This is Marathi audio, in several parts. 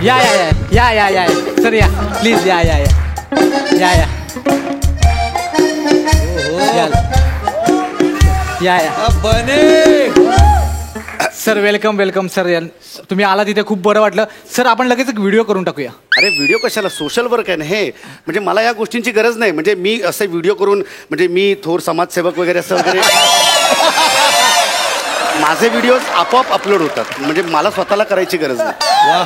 या या या या या सर या प्लीज या या या या या या बने सर वेलकम वेलकम सर. तुम्ही आला तिथे खूप बरं वाटलं सर. आपण लगेच एक व्हिडिओ करून टाकूया. अरे व्हिडिओ कशाला, सोशल वर्क आहे ना हे. म्हणजे मला या गोष्टींची गरज नाही. म्हणजे मी असे व्हिडिओ करून म्हणजे मी थोर समाजसेवक वगैरे असं वगैरे माझे व्हिडिओज आपोआप अपलोड होतात. म्हणजे मला स्वतःला करायची गरज नाही.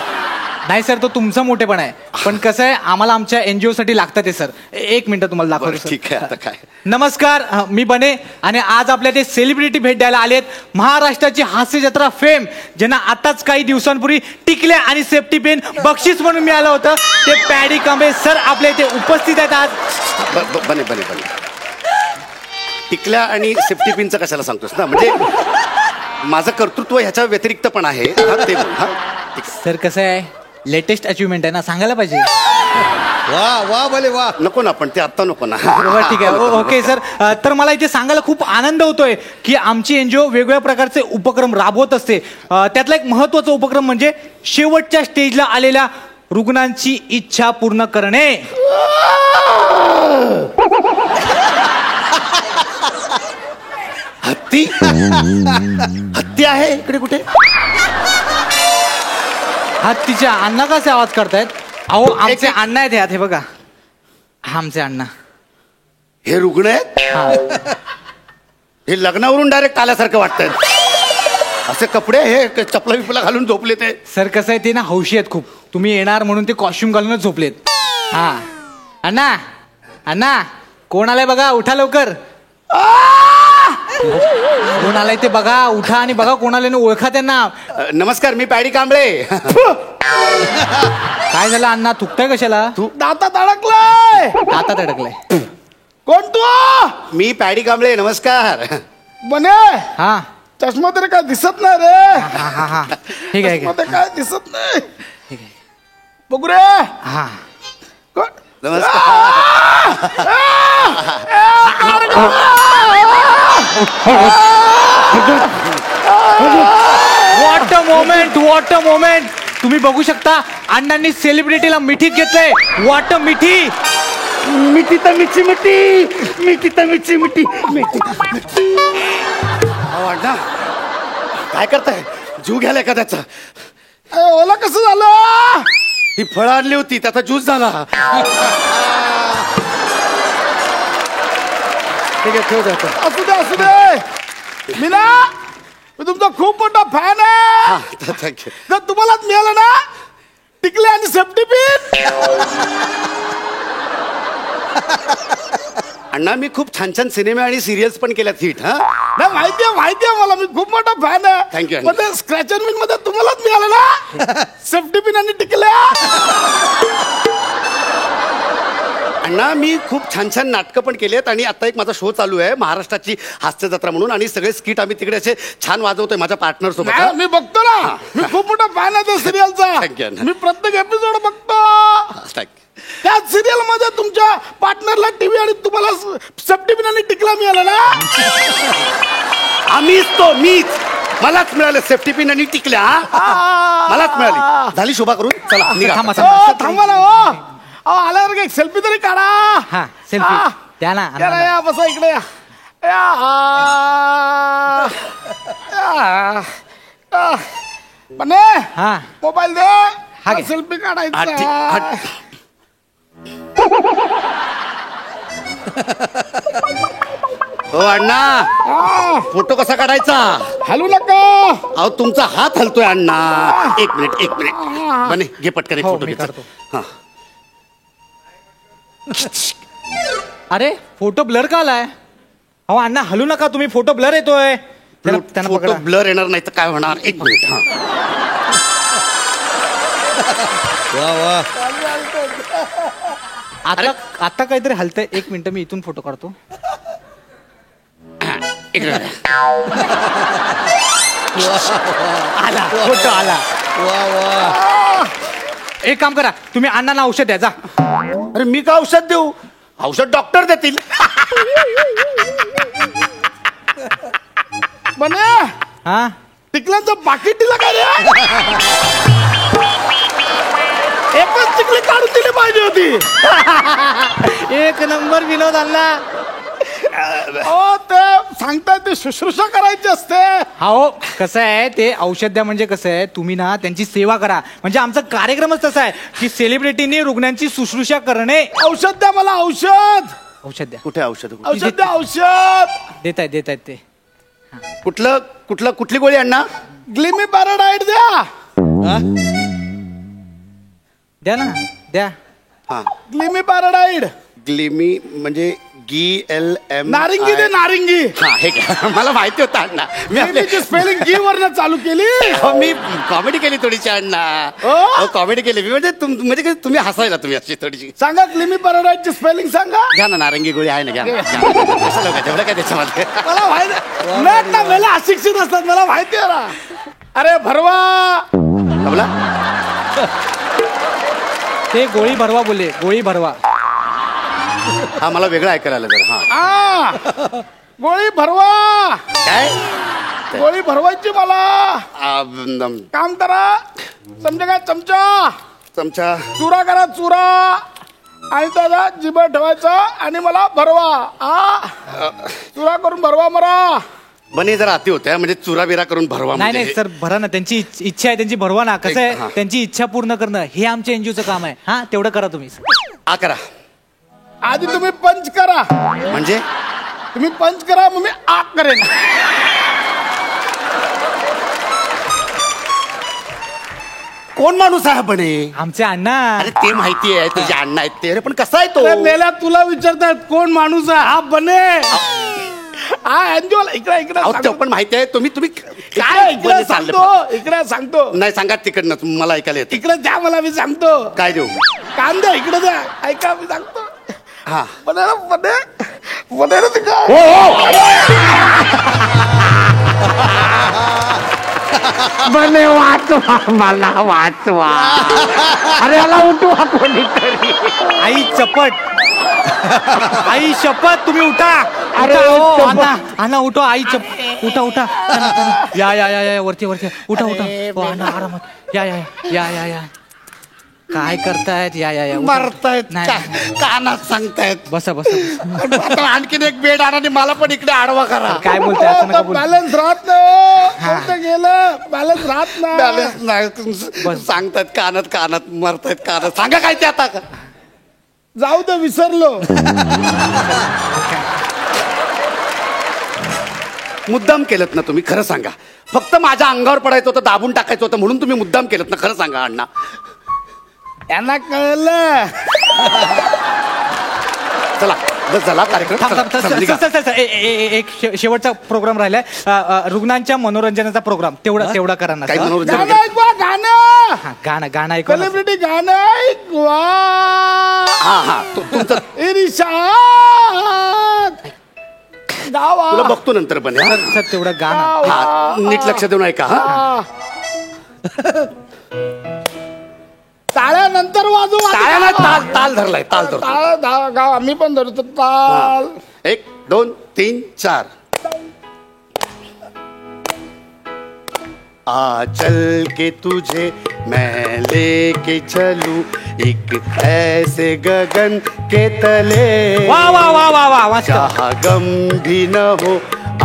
नाही सर तो तुमचा मोठेपण आहे. पण कसं आहे आम्हाला आमच्या NGO साठी लागतं ते सर. एक मिनिट तुम्हाला दाखवतो. ठीक आहे आता काय. नमस्कार मी बने आणि आज आपल्या ते सेलिब्रिटी भेट द्यायला आलेत. महाराष्ट्राची हास्य जत्रा फेम ज्यांना आताच काही दिवसांपूर्वी टिकल्या आणि सेफ्टी पेन बक्षीस म्हणून मिळालं होतं ते पॅडी कांबळे सर आपल्या इथे उपस्थित आहेत आज. बने बने बने टिकल्या आणि सेफ्टी पिनचं कशाला सांगतोस ना. म्हणजे माझं कर्तृत्व ह्याच्या व्यतिरिक्त पण आहे. ते सर कसं आहे लेटेस्ट अचिव्हमेंट आहे ना सांगायला पाहिजे. वा वा भले वा. नको ना पण ते आत्ता नको ना. ठीक आहे ओके सर. तर मला इथे सांगायला खूप आनंद होतोय की आमची NGO वेगवेगळ्या प्रकारचे उपक्रम राबवत असते. त्यातला एक महत्त्वाचा उपक्रम म्हणजे शेवटच्या स्टेजला आलेल्या रुग्णांची इच्छा पूर्ण करणे. हत्ती हत्ती आहे इकडे कुठे. हत्तीच्या अण्णा कसे आवाज करतायत. अहो आमचे अण्णा आहेत ह्यात. हे बघा आमचे अण्णा. हे रुग्ण आहेत. हे लग्नावरून डायरेक्ट आल्यासारखं वाटतंय. असे कपडे हे चपला विपला घालून झोपले ते. सर कसं आहे ते ना हौशी आहेत खूप. तुम्ही येणार म्हणून ते कॉस्ट्युम घालूनच झोपलेत. हा अण्णा अण्णा कोण आलाय बघा उठा लवकर. कोण आलाय ते बघा उठा आणि बघा कोण आले ओळखा त्यांना. नमस्कार मी पॅडी कांबळे. काय झालं अण्णा थुकताय कशाला. तू दातात अडकलाय. दातात अडकलाय. कोण तू. मी पॅडी कांबळे नमस्कार. बने हा चष्मा तरी काय दिसत नाही रे. हा हा हा ठीक आहे चष्मा तरी काय दिसत नाही. ठीक आहे बघू रे. हा कोण? What a moment what a moment. तुम्ही बघू शकता अण्णांनी सेलिब्रिटीला मिठीत घेतलंय. व्हॉट अ मिठी. मिठी तर मिठी मिठी मिठी तर मिठी मिठी मिठी. अण्णा काय करताय. जीव घ्यायला एखाद्याचा. ओला कसं झालं. ही फळं आणली होती त्याचा ज्यूस झाला. ठीक आहे ठेव जातो. असू दे असू दे. मी ना मी तुमचा खूप मोठा फॅन आहे. थँक्यू. जर तुम्हालाच मिळालं ना टिकले आणि सेफ्टी पिन. अण्णा मी खूप छान छान सिनेमे आणि सिरियल्स पण केल्यात हिट. हा नाही माहितीये मला. मी खूप मोठा फॅन आहे. थँक्यू. पण ते स्क्रॅच अँड विन मध्ये तुम्हालाच मिळालं ना सेफ्टी पिन आणि टिकल्या. अण्णा मी खूप छान छान नाटकं पण केलेत आणि आता एक माझा शो चालू आहे महाराष्ट्राची हास्य जत्रा म्हणून. आणि सगळे स्किट आम्ही तिकडे असे छान वाजवतोय माझ्या पार्टनर सोबत. मी बघतो ना. मी खूप मोठा फॅन आहे त्या सिरियलचा. Thank you. मी प्रत्येक एपिसोड बघतो. थँक्यू. त्या सिरियल मध्ये तुमच्या पार्टनरला टीव्ही आणि तुम्हाला सेफ्टी पिन आणि टिकला मिळाला ना. मीच मलाच मिळालं सेफ्टी पिन आणि टिकल्या. मलाच मिळाली. झाली शोभा करून चला निघा. थांबा ना. आल्यावर एक सेल्फी तरी काढा. हा सेल्फी द्या ना. या बसा इकडे बने. हा मोबाईल दे. हा घे. सेल्फी काढायचा. हो अण्णा फोटो कसा काढायचा. हलू नका. अहो तुमचा हात हलतोय अण्णा. एक मिनिट बने घे पटकन एक हो, फोटो मी घे. काढतो. हा अरे फोटो ब्लर का आलाय. अहो अण्णा हलू नका तुम्ही. फोटो ब्लर येतोय. त्यांना फोटो पकडा. ब्लर येणार नाही तर काय होणार. एक मिनिट. हा वा वा. आता काहीतरी हलतंय. एक मिनिट मी इथून फोटो काढतो. आला फोटो आला. वा वा. एक काम करा तुम्ही अण्णांना औषध द्या जा. अरे मी का औषध देऊ. औषध डॉक्टर देतील. बने हा टिकल्यांचं पाकिट दिलं का रे. पाहिजे होती. एक नंबर विनोद अण्णा. हो ते सांगताय ते शुश्रूषा करायची असते. हो कसं आहे ते औषध द्या म्हणजे कसं आहे तुम्ही ना त्यांची सेवा करा म्हणजे आमचा कार्यक्रमच तसा आहे की सेलिब्रिटीनी रुग्णांची शुश्रूषा करणे. औषध द्या मला औषध. औषध द्या. कुठे औषध औषध द्या औषध. देत आहेत ते. कुठली गोळी अण्णा? ग्लिमी पॅराडाईट द्या. द्या ना द्या. हा ग्लिमी पॅराडाईट. ग्लिमी म्हणजे GLM. नारिंगी दे नारिंगी. हा हे घ्या. मला माहिती होतं अण्णा. ग्लिमीची स्पेलिंग गी वरनं चालू केली. मी कॉमेडी केली थोडीशी अण्णा. हो? कॉमेडी केली मी म्हणजे म्हणजे तुम्ही हसायला तुम्ही अशी थोडीशी. सांगा ग्लिमी पॅराडाईटची स्पेलिंग सांगा. घ्या ना नारंगी गोळी आहे ना घ्या कशाला उगाच, एवढं काय त्याच्यामध्ये. मला माहिती नाही ना मला अशिक्षित असतात मला माहिती आहे ना. अरे भरवा. कमला ते गोळी भरवा बोलले गोळी भरवा. हा मला वेगळं ऐकायला आलं जरा. हा आ, गोळी भरवा. काय गोळी भरवायची मला. काम करा समजा काय चमचा चमचा चुरा करा चुरा आणि त्याला जिभेवर ठेवायचा आणि मला भरवा. चुरा करून भरवा मला. बने जरा अति होत्या म्हणजे चुरा बिरा करून भरवा. नाही म्हणजे नाही सर भरा ना त्यांची इच्छा आहे त्यांची भरवा ना. कसं हा. आहे त्यांची इच्छा पूर्ण करणं हे आमच्या एनजीओचं काम आहे. हा तेवढं करा तुम्ही. आ करा आधी तुम्ही पंच करा. म्हणजे तुम्ही पंच करा मग मी आग करेन. कोण माणूस आहे बने? आमचे अण्णा. अरे ते माहिती आहे तुझे अण्णा आहेत ते. अरे पण कसा आहे तो? अरे मेल्या तुला विचारतात कोण माणूस आहे. हा बने. हा अंजोल इकडे इकडे अहो, ते पण माहिती आहे तुम्ही काय इकडे बने चालले सांगतो इकडे सांगतो. नाही सांगा तिकडनं मला ऐकायला येते. इकडे द्या मला मी सांगतो. काय देऊ? कांदा इकडे द्या ऐका मी सांगतो. हा बने बने बने रे तिकडे. बने वाचवा मला वाचवा. अरे याला उठवा कोणीतरी. आई चपट. आई शपथ तुम्ही उठा. अरे, उठा, हो, शपथ. अण्णा अण्णा उठो. आई चप उठा उठा. या या या या वरती वरती उठा उठा. हो, अण्णा आरामात या या या या या. काय करतायत या या या उठा. मारतायत नाही, नाही. कानात सांगतायत. बसा बसा. आता आणखीन एक बेड आणा आणि मला पण इकडे आडवा करा. काय बोलताय असं नका बोलू. बॅलन्स राहत नाही. कोणतं गेलं बॅलन्स राहत नाही. बॅलन्स नाही सांगतायत कानात मारतायत कानात. सांगा काय ते आता. जाऊ दे विसरलो. मुद्दाम केलं ना तुम्ही खरं सांगा. फक्त माझ्या अंगावर पडायचं होतं दाबून टाकायचं होतं म्हणून तुम्ही मुद्दाम केलं ना. खरं सांगा अण्णा. यांना कळलं. चला बस झाला कार्यक्रम. थांब, चला, थांब, चला, निघा. सर, एक शेवटचा प्रोग्राम राहिलाय. रुग्णांच्या मनोरंजनाचा प्रोग्राम तेवढा करा ना. काही सर. मनोरंजन गाणं ऐकवा गाणं. हा, गाणं ऐकू ना. सेलिब्रिटी गाणं ऐकवा. हा हा तुमचं इरिशाद गावा. तुला बघतो नंतर पण हा. सर तेवढं गाणं. हा नीट लक्ष देऊन ऐका. हा टाळ्या नंतर वाजू. टाळ्या नाही, ताल धरलाय ताल धरतो. टाळ गावा मी पण धरतो ताल. 1 2 3 4. आ चल के तुझे मैं लेके चलूं एक ऐसे गगन के तले. वा वा वा वा वा मस्त. जहाँ गम भी न हो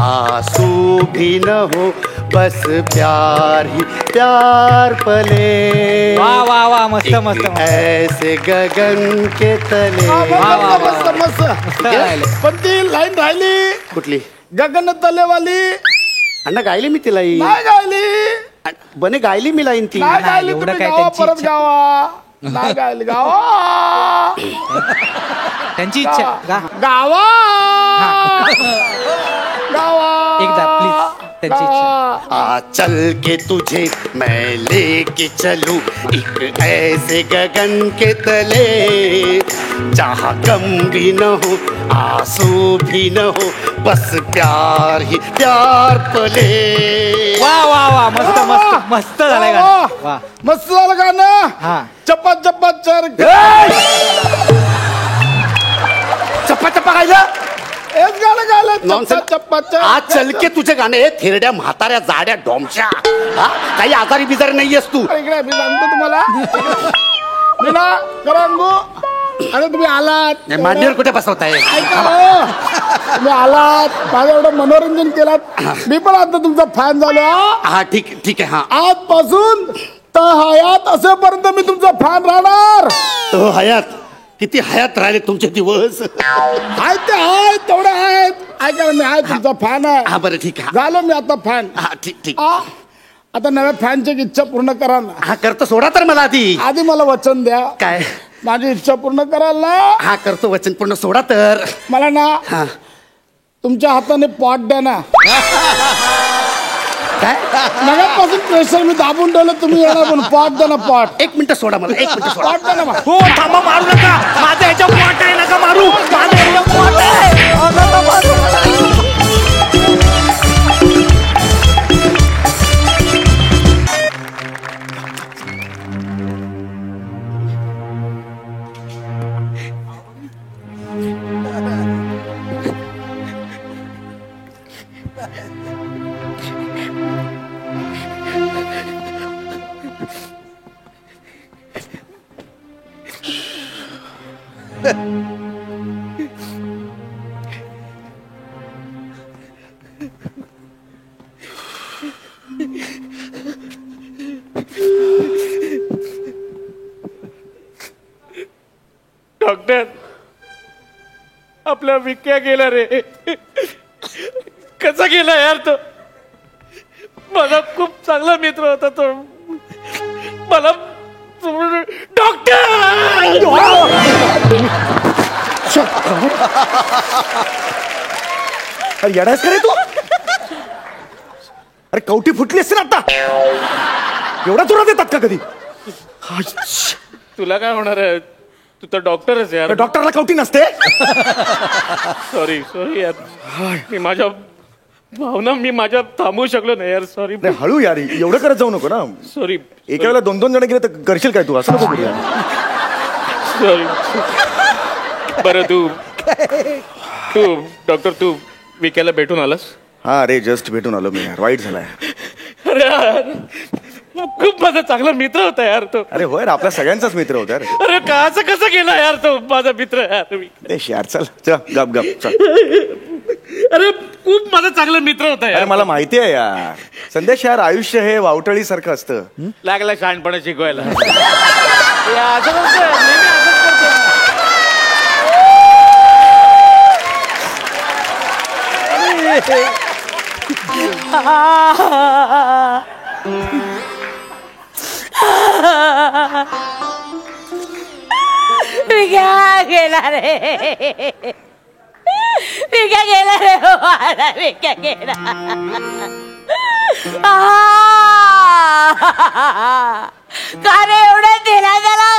आंसू भी न हो बस प्यार ही प्यार पले. वा वा वा मस्त एक मस्त मस्त. ऐसे गगन के तले. मस्त मस्त मस्त राहिलं. पण ती लाईन राहिली कुठली गगन तलेवाली. अण्णा गायली मी तिला ही. नाही गायली. बने गायली मी लाईन ती. नाही गायली. एवढं तुम्ही काय गावा त्यांची परत इच्छा. गावा. नाही गायली गावा. त्यांची इच्छा गा. गावा गावा. एकदा प्लीज त्यांची इच्छा. आ चल के तुझे मैं लेके चलूं एक ऐसे गगन के तले जहाँ गम भी न हो आंसू भी न हो बस प्यार ही प्यार पले. वा वा वा मस्त मस्त मस्त झालंय गाणं. वा मस्त झालं गाणं. हा. चप्पा चप्पा चर चप्पा चप्पा गायलं. हेच गाणं गायलं. चप्पा Nonsense. चप्पा चर. आज चलके तुझे गाणे थेरड्या म्हाताऱ्या जाड्या डोमच्या. हा? काही आजारी बिजारी नाहीयेस तू. इकडे मी सांगतो तुम्हाला. मीना करांगू अरे तुम्ही आलात मांडीवर कुठे बसवताय? ऐका हो. तुम्ही आलात माझं एवढं मनोरंजन केलात मी पण आता तुमचा फॅन झालो हा. हा ठीक आहे. हा आजपासून तर हयात असेपर्यंत मी तुमचा फॅन राहणार. तो हयात किती हयात राहिले तुमचे दिवस. आहेत ते आहेत तेवढे आहेत ऐका ना मी आहे तुमचा फॅन आहे. हा बरं ठीक आहे. झालो मी आता फॅन. हा ठीक. आता नव्या फॅनची इच्छा पूर्ण करा ना. हा करतो, सोडा तर मला आधी. आधी मला वचन द्या काय? माझी इच्छा पूर्ण कराल ना. हा करतो, वचन पूर्ण सोडा तर. मला ना हा तुमच्या हाताने पॉट द्या ना. काय? नव्यापासून प्रेशर मी दाबून ठेवलं तुम्ही येणार म्हणून पॉट द्या ना पॉट. 1 मिनिट सोडा मला, 1 मिनिट सोडा. पॉट द्या ना मला. हो थांबा, मारू नका. माझं ह्याच्या पोट आहे, नका मारू. माझं ह्याच्या पोट आहे. डॉक्टर, आपला विक्या गेला रे. कसा गेला यार तो? माझा खूप चांगला मित्र होता तो. मला डॉक्टर येडायस का रे तू? अरे कवटी फुटली असते ना आता. एवढा जोरात येतात का कधी? तुला काय होणार आहे? तू तर डॉक्टरच यार. डॉक्टरला कवटी नसते. सॉरी यार. मी माझ्या भावना माझ्या थांबवू शकलो नाही यार. सॉरी. नाही हळू यार, एवढं करत जाऊ नको ना. सॉरी. एका वेळेला 2-2 जण गेले तर करशील काय तू? असं नको करूया. सॉरी. बरं तू डॉक्टर तू विक्याला भेटून आलास? हा रे, जस्ट भेटून आलो मी यार. वाईट झालाय. अरे यार, खूप माझा चांगला मित्र होता यार तो. अरे होय, आपल्या सगळ्यांचाच मित्र होता रे. अरे कसा गेला यार तो माझा मित्र यार. यार चल गप चल. अरे खूप माझा चांगला मित्र होता अरे यार. मला माहिती आहे यार संदेश, यार आयुष्य हे वावटळी सारखं असतं. लागला शहाणपणा शिकवायला. असं करतोय, नेहमी असंच करतोय. विक्या गेला रे. विक्या गेला रे. विक्या गेला. का रे एवढं दिला त्याला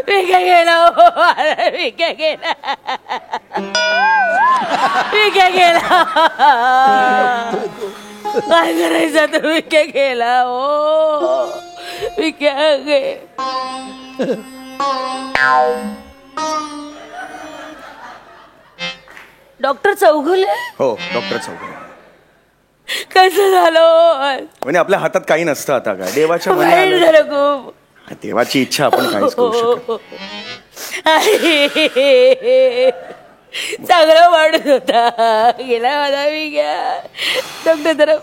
विक्या गेला. विक्या गेला. विक्या गेला. काय करायचं तर विक्या गेला. ओ विक्या गे. डॉक्टर चौगुले. हो डॉक्टर चौगुले. कसं झालं? म्हणजे आपल्या हातात काही नसतं आता. काय देवाच्या वाईट मनात झालं खूप. देवाची इच्छा आपण काहीच करू शकत. चांगला माणूस होता, गेला माझा विक्या. डॉक्टर जरा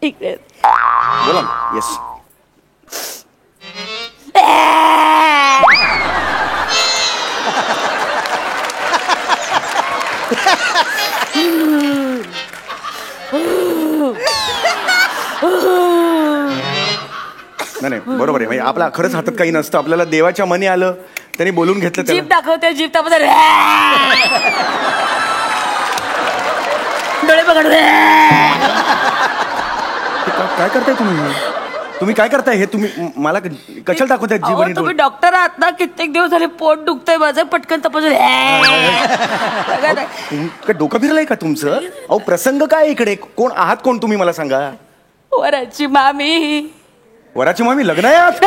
इकडे बोला ना. येस. नाही बरोबर आहे. म्हणजे आपल्या खरंच हातात काही नसतं. आपल्याला देवाच्या मनी आलं, त्यांनी बोलून घेतलं. जीप दाखवते, जीप दाखवते. डोळे पकड. काय करताय तुम्ही काय करताय हे? तुम्ही मला कशाला दाखवताय जीवन? तुम्ही डॉक्टर आहात ना. कित्येक दिवस झाले पोट दुखतंय माझं. पटकन तपासून. काय डोकं फिरलंय का तुमचं? अहो प्रसंग काय इकडे? कोण आहात? कोण तुम्ही मला सांगा. वराची मामी. वराची मामी? लग्न आहे आज?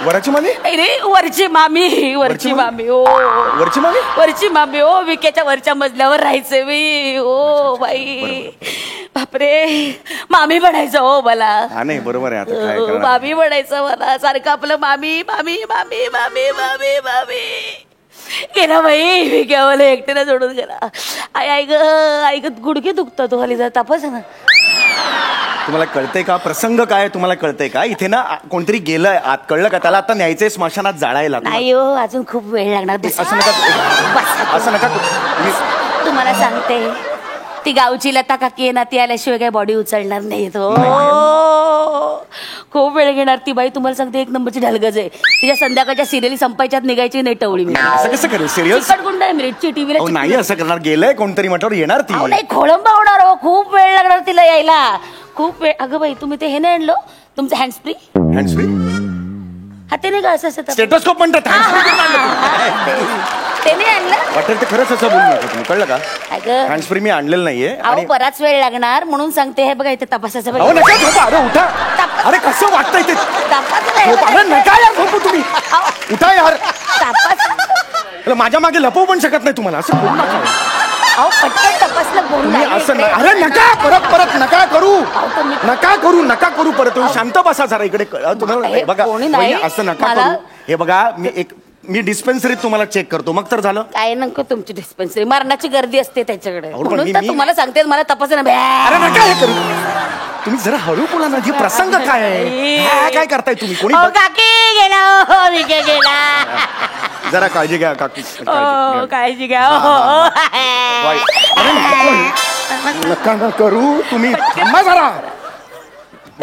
वराची मामी? रे वरची मामी. वरची मामी. ओ वरची मामी? वरची मामी. ओ विक्याच्या वरच्या मजल्यावर राहायचं मी. ओ बाई बापरे, मामी म्हणायचं हो मला. हा नाही बरोबर आहे आता काय हो, करणार? मामी म्हणायचं मला सारखं आपलं मामी मामी मामी मामी मामी मामी. गेला बाई मी काय मला एकट्याला सोडून गेला. आई ग गुडघे दुखतात तो खाली जरा तपास ना. तुम्हाला कळतंय का प्रसंग काय तुम्हाला कळतंय का? इथे ना कोणतरी गेलंय आत, कळलं का? त्याला आता न्यायचंय स्मशानात जाळायला. नाही हो, अजून खूप वेळ लागणार. असं नका असं नका तुम्हाला सांगते, ती गावची लता काकी आहे ना, ती आल्याशिवाय काय बॉडी उचलणार नाही तो. खूप वेळ घेणार ती बाई. तुम्हाला सांगते, एक नंबरची ढलगज आहे. तिच्या संध्याकाळच्या सिरियली संपायच्यात निघायची नाही टवळी मी. असं कसं करेल? सिरियस गुंड आहे मिरची टीव्हीला. नाही असं करणार. गेलंय कोणतरी म्हटल्यावर येणार ती. नाही खोळंबा होणार हो, खूप वेळ लागणार तिला यायला. खूप वेळ. अगं बाई, तुम्ही ते हे नाही आणलं तुमचं हँड्स फ्री? हँड्स फ्री हाते नाही का असं असं स्टेटोस्कोप म्हणतात. ते नाही आणलं वाटेल ते खरंच असं बोलू नका तुम्ही, कळलं का? अगं हँड्स फ्री मी आणलेलं नाहीये. अहो बराच वेळ लागणार म्हणून सांगते. हे बघा इथे तपासाचं अहो बघा. नका झोपा. अरे उठा. अरे कसं वाटतंय ते? तपास नाही. झोपा. अरे नका यार झोपू तुम्ही. उठा यार. तपास. अरे माझ्या मागे लपवू पण शकत नाही तुम्हाला. असं बोलू नका. अहो पटकन तपासलं बोलून तुम्ही राहिले असं इकडे. अरे नका परत नका करू. तुम्ही- नका करू परत. तुम्ही शांत बसा जरा इकडे. तुम्हाला हे बघा कोणी नाही. वहिनी, असं नका मला- करू. हे बघा मी डिस्पेन्सरीत तुम्हाला चेक करतो, मग तर झालं. काय नको तुमची डिस्पेन्सरी, मरणाची गर्दी असते त्याच्याकडे. अहो, पण म्हणून तर मी- तुम्हाला सांगते, मला तपास ना. अरे नका हे करू. तुम्ही जरा हळू बोला ना. हे प्रसंग काय आहे? काय करताय तुम्ही? कोणी बघ- काकी गेला हो, विके गेला. जरा काळजी घ्या काकी. हो काळजी घ्या. नका ना करू तुम्ही. थांबा जरा.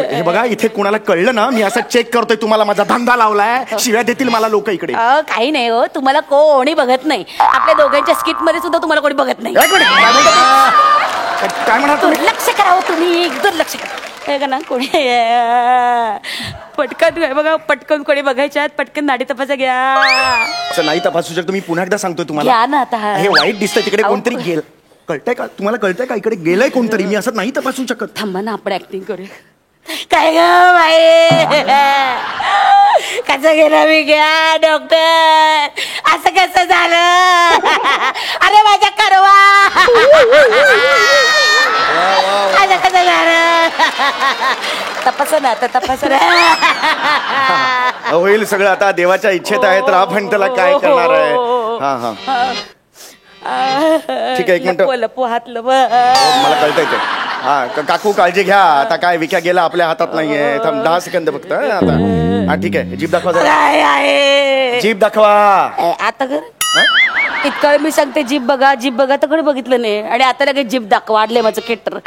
हे बघा इथे कुणाला कळलं ना, मी असं चेक करतोय. तुम्हाला माझा धंदा लावलाय, शिव्या देतील मला लोक इकडे. काही नाही हो, तुम्हाला कोणी बघत नाही. आपल्या दोघांच्या स्किट मध्ये सुद्धा तुम्हाला कोणी बघत नाही. काय म्हणा तुम्ही? दुर्लक्ष करावं तुम्ही, दुर्लक्ष करा. हे का ना कोणी पटकन बघा, पटकन कोणी बघायच्या पटकन नाडी तपासा घ्या. असं नाही तपासू शकतो मी. पुन्हा एकदा सांगतोय तुम्हाला. घ्या ना आता. हे वाईट दिसतंय. तिकडे अहो, कोणतरी गेल. कळतंय का तुम्हाला? कळतंय का इकडे गेलंय कोणतरी? मी असं नाही तपासू शकत. थांबा ना, आपण ऍक्टिंग करूया. काय ग बाई, कसं गेलं मी घ्या डॉक्टर, असं कसं झालं? अरे माझ्या करवा, असं कसं झालं? तपास ना आता, तपास ना. होईल सगळं आता. देवाच्या इच्छेत आहे तर आपण त्याला काय करणार आहे. हा हा ठीक आहे, एक मिनिट. लपू हात लप. मला कळतंय ते. हा काकू काळजी घ्या. आता काय विक्या गेला आपल्या हातात नाहीये. थांब 10 सेकंद फक्त. आता हा ठीक आहे. जीभ दाखवा जरा. काय आहे जीभ दाखवा. आता कर. इतकं मी सांगते जीभ बघा, जीभ बघा, तर कडे बघितलं नाही आणि आता लगेच जीभ दाखवा. वाढले माझं केटर.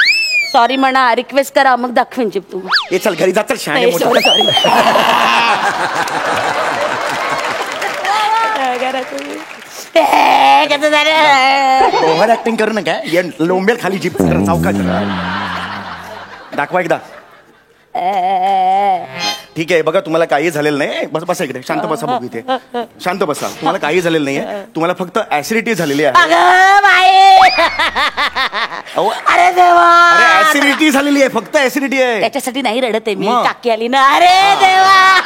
सॉरी म्हणा, रिक्वेस्ट करा, मग दाखवेन जीभ तुम्हाला. हे चल घरी जा. चल शाळे मोठं. Sorry sorry. कसं झालं? ओव्हर ऍक्टिंग करू नका. लोंबेल खाली जीभ चौकात दाखवा एकदा. ठीक आहे बघा, तुम्हाला काही झालेलं नाही. बस बसा इकडे. शांत बसा. बघू इथे. शांत बसा. तुम्हाला काही झालेलं नाहीये. तुम्हाला फक्त ऍसिडिटी झालेली आहे. अगं बाई, अरे देवा, अरे ऍसिडिटी झालेली आहे. फक्त ऍसिडिटी आहे. त्याच्यासाठी नाही रडत आहे मी. मग? काकी आली ना. अरे देवा,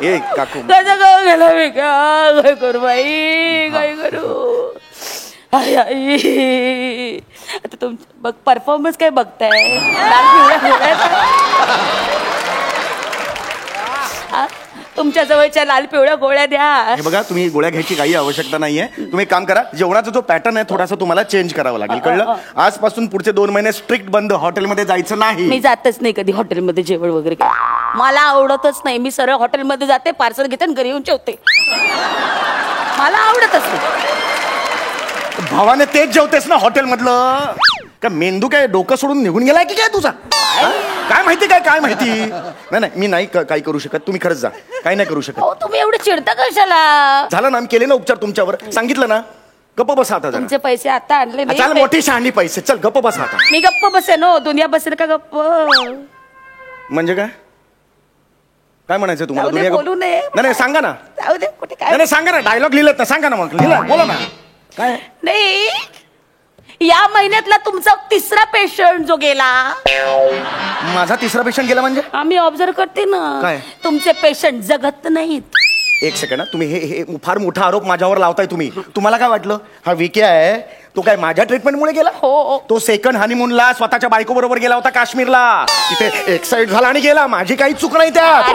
ए काकू कसं गं गेलं मी? काय करू बाई, काय करू? आई आई, आता तुमचं बघ परफॉर्मन्स काय बघताय? लाल पिवळ्या गोळ्या. तुमच्या जवळच्या लाल पिवळ्या गोळ्या द्या. हे बघा, तुम्ही गोळ्या घ्यायची काही आवश्यकता नाहीये. तुम्ही एक काम करा, जेवणाचा जो पॅटर्न आहे थोडासा तुम्हाला चेंज करावा लागेल. कळलं? आजपासून पुढचे 2 महिने स्ट्रिक्ट बंद. हॉटेलमध्ये जायचं नाही. मी जातच नाही कधी हॉटेलमध्ये जेवण वगैरे काय. मला आवडतच नाही. मी सरळ हॉटेलमध्ये जाते, पार्सल घेते आणि घरी येऊन जेवते. मला आवडतच नाही. भावाने तेच जेवतेस ना हॉटेल मधलं. का मेंदू काय डोकं सोडून निघून गेलाय की काय तुझा? काय माहिती काय माहिती? नाही मी नाही काही करू शकत. तुम्ही खरंच जा. काही नाही करू शकत. अहो, तुम्ही एवढं चिडता कशाला? झालं ना, आम्ही केले ना उपचार तुमच्यावर. सांगितलं ना. गप्प बसा आता जरा. तुमचे पैसे आता आणले चल नाही. मोठी शहाणी पैसे. चल गप्प बसा आता. मी गप्प बसेन हो. दुनिया बसेल का गप्प? म्हणजे काय काय म्हणायचं तुम्हाला? जाऊ दे, दुनिया बोलू नये. नाही सांगा ना. जाऊ दे, कुठे काय नाही सांगा ना. डायलॉग लिहिलेत ना. सांगा ना मग. लिहिला बोला ना. काय नाही. या महिन्यातला तुमचा 3रा पेशंट जो गेला. माझा 3रा पेशंट गेला म्हणजे? आम्ही ऑब्झर्व करते ना. काय? तुमचे पेशंट जगत नाहीत. एक सेकंड. तुम्ही हे फार मोठा आरोप माझ्यावर लावताय तुम्ही. तुम्हाला काय वाटलं हा विके आहे तो काय माझ्या ट्रीटमेंटमुळे गेला? हो. तो सेकंड हनीमूनला स्वतःच्या बायको बरोबर गेला होता काश्मीरला. तिथे एक्साइट झाला आणि गेला. माझी काही चूक नाही त्यात.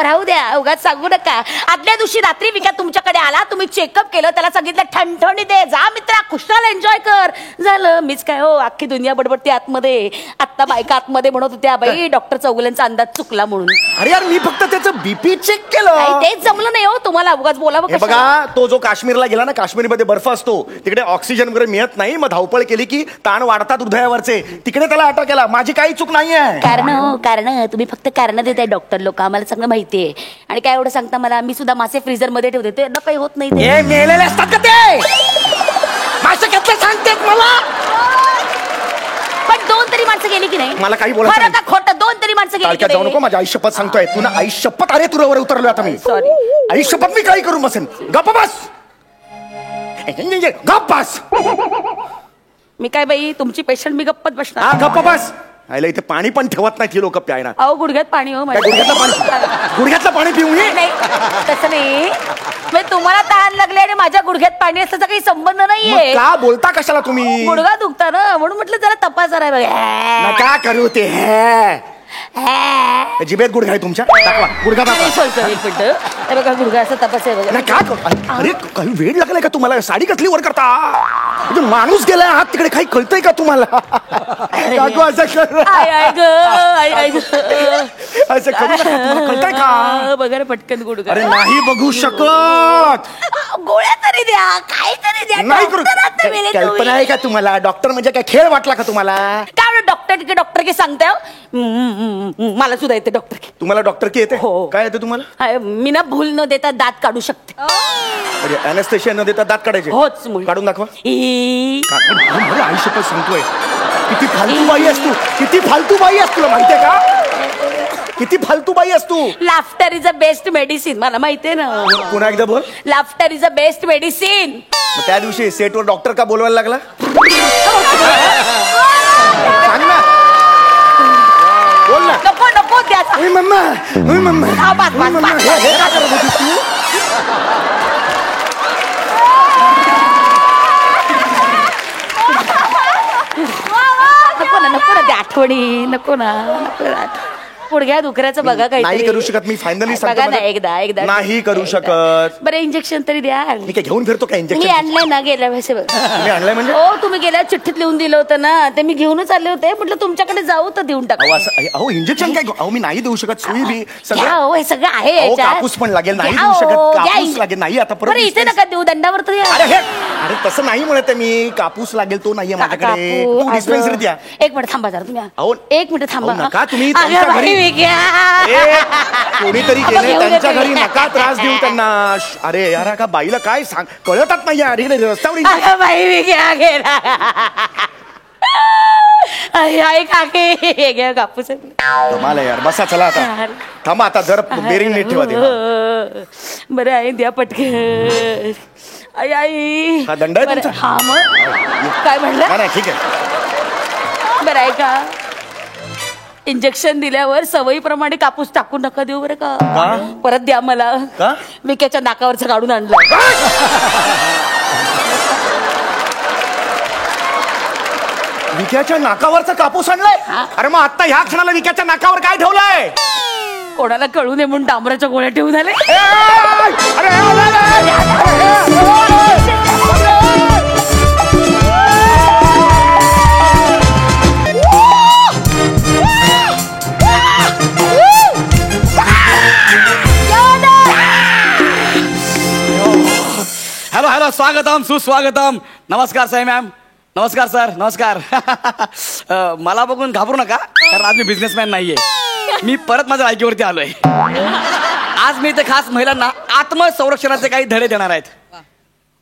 राहू द्या उगाच सांगू नका. आदल्या दिवशी रात्री विकास तुमच्याकडे आला, तुम्ही चेकअप केलं, त्याला सांगितलं ठणठणी दे, जा मित्रा खुशाल एन्जॉय कर. झालं. मीच काय हो, अख्खी दुनिया बडबडते आतमध्ये. आता बायका आतमध्ये म्हणत होत्या बाई डॉक्टर चौगुलेंचा अंदाज चुकला म्हणून. अरे यार मी फक्त त्याचं बीपी चेक काही केलं. तेच जमलं नाही हो तुम्हाला, उगाच बोलावं हे कशाला? बघा, तो जो काश्मीरला गेला ना, काश्मीरमध्ये बर्फ असतो, तिकडे ऑक्सिजन वगैरे मिळत नाही. मग धावपळ केली की ताण वाढतात हृदयावरचे, तिकडे त्याला अटक केला. माझी काही चूक नाहीये. कारण तुम्ही फक्त कारण देताय डॉक्टर लोक, आम्हाला सगळं माहितीये. आणि काय एवढं सांगता मला, मी सुद्धा मासे फ्रीजर मध्ये ठेवते, ते काही होत नाही ते. हे मेलेले असतात का ते? मासे कसले सांगतेत मला? पण 2 तरी माणसं गेली की नाही? मला काही बोलायचं खरं नाही. का खोटं? 2 तरी माणसं गेली की कालक्यात जाऊ नको. नाही? माझ्या आई शपथ सांगतोय. तुला आई शपथ. अरे तुझ्यावर उतरलोय आता मी. Sorry. आई शपथ मी काही करून बसेन. गप्प बस. गप्प बस. मी काय बाई तुमची पेशंट, मी गप्पत हा बसणार. गप्प बस. आईला इथे पाणी पण ठेवत नाही लोक प्यायला. अहो गुडघ्यात पाणी हो काय गुडघ्यातलं पाणी? गुडघ्यातलं पाणी पिऊ नये. नाही तसं नाही, म्हणजे तुम्हाला तहान लागले आणि माझ्या गुडघ्यात पाणी असल्याचा काही संबंध नाहीये. मग का बोलता कशाला तुम्ही? गुडघा दुखता ना, म्हणून म्हटलं जरा तपास जरा बघा. नका करू ते. जिबेत गुडघा आहे तुमच्या? दाखवा गुडघा दाखवा. एक मिनिट, हे बघा गुडघा असा तपास आहे बघा. नाही का अरे काही वेळ लागलाय का तुम्हाला? साडी कसली वर करता? म्हणजे माणूस गेलाय हात तिकडे, काही कळतंय का तुम्हाला? काकू असं कर. आय ग, आय ग. असं करू नका. तुम्हाला कळतंय का? बघा रे पटकन गुडघा. अरे नाही बघू शकत. गोळ्या तरी द्या, काय तरी द्या. नाही करू. डॉक्टरांना वेळेत कल्पना होईल. आहे का तुम्हाला? डॉक्टर म्हणजे काय खेळ वाटला का तुम्हाला? काय डॉक्टर के सांगताय? मला सुद्धा येते डॉक्टर के. तुम्हाला डॉक्टर की येते? हो. काय येते तुम्हाला? मी ना भूल न देता दात काढू शकते. म्हणजे अॅनेस्थेशिया न देता दात काढायचे? होच मुळी. काढून दाखवा. ई. अरे आई शपथ सांगतोय. किती फालतू बाई असतो. किती फालतू बाई असतो, तुला माहितीये का? किती फालतू बाई असतो. Laughter is a best medicine, मला माहितीये ना. पुन्हा एकदा बोल. Laughter is a best medicine. मग त्या दिवशी सेटवर डॉक्टर का बोलवायला लागला? सांग ना. बोल ना. नको नको द्याचा. ओय मम्मा, ओय मम्मा, हा, बस, बस, ओय मम्मा. बस. हे काय करत होतीस तू? नको ना त्या आठवणी, नको ना गुडघ्या दुखऱ्याचं बघा काही. नाही करू शकत मी. फायनली बघा ना एकदा नाही करू शकत. बरं इंजेक्शन तरी द्या. मी काय घेऊन फिरतो काय मी इंजेक्शन? आणलंय ना गेल्या वेळेस. मी आणलंय म्हणजे? हो तुम्ही गेल्या चिठ्ठीत लिहून दिलं होतं ना, ते मी घेऊनच आले होते. म्हटलं तुमच्याकडे जाऊ तर देऊन टाका. अहो असं अहो इंजेक्शन काय? अहो मी नाही देऊ शकत. सुई बी घ्या सगळं. हो, हे सगळं आहे अहो, याच्यात. कापूस पण लागेल. नाही घ्या देऊ हो, शकत. घ्या कापूस इंजे- लागेल. नाही आता परत बरं इथे dispense- नका देऊ, दंडावर तर या. अरे तसं नाही म्हणत आहे मी. कापूस लागेल तो नाहीये माझ्याकडे. कापू, डिस्पेन्सरी अगं. द्या. एक मिनिट थांबा जरा तुम्ही. अहो, एक मिनिट थांबा. अहो, नका तुम्ही अगं त्यांच्या बाई, घरी- विक्या. कोणीतरी अगं, गेले घेऊन त्यांच्या येते. घरी. नका त्रास देऊ त्यांना. अरे यार का बाईला काय सांग कळतच नाही. अरे रस्त्यावर अगं बाई विक्या गेला. आई काकी हे घ्या कापूस आहे. कमाल आहे यार. बसा चला आता. थांबा आता जर बेरिंग नीट ठेवा ते. बरं आहे द्या पटकन. आई आई हा दंड आहे बरं, तुमचा? हा मग काय म्हणलं? नाही, नाही ठीक आहे. बरं आहे का? इंजेक्शन दिल्यावर सवयीप्रमाणे कापूस टाकून नका देऊ बरं का. परत द्या मला. का? विक्याच्या नाकावरचं काढून आणलं. विक्याच्या नाकावरचा कापूस आणलाय? अरे मग आता ह्या क्षणाला विक्याच्या नाकावर काय ठेवलंय? कोणाला कळू नये म्हणून डांबराच्या गोळ्या ठेवून आले. अरे हॅलो हॅलो, स्वागतम सुस्वागतम. नमस्कार साई मॅम. नमस्कार सर. नमस्कार. मला बघून घाबरू नका, कारण आज मी बिझनेसमॅन नाहीये. मी परत माझ्या लायकीवरती आलोय. आज मी इथे खास महिलांना आत्मसंरक्षणाचे काही धडे देणार आहेत.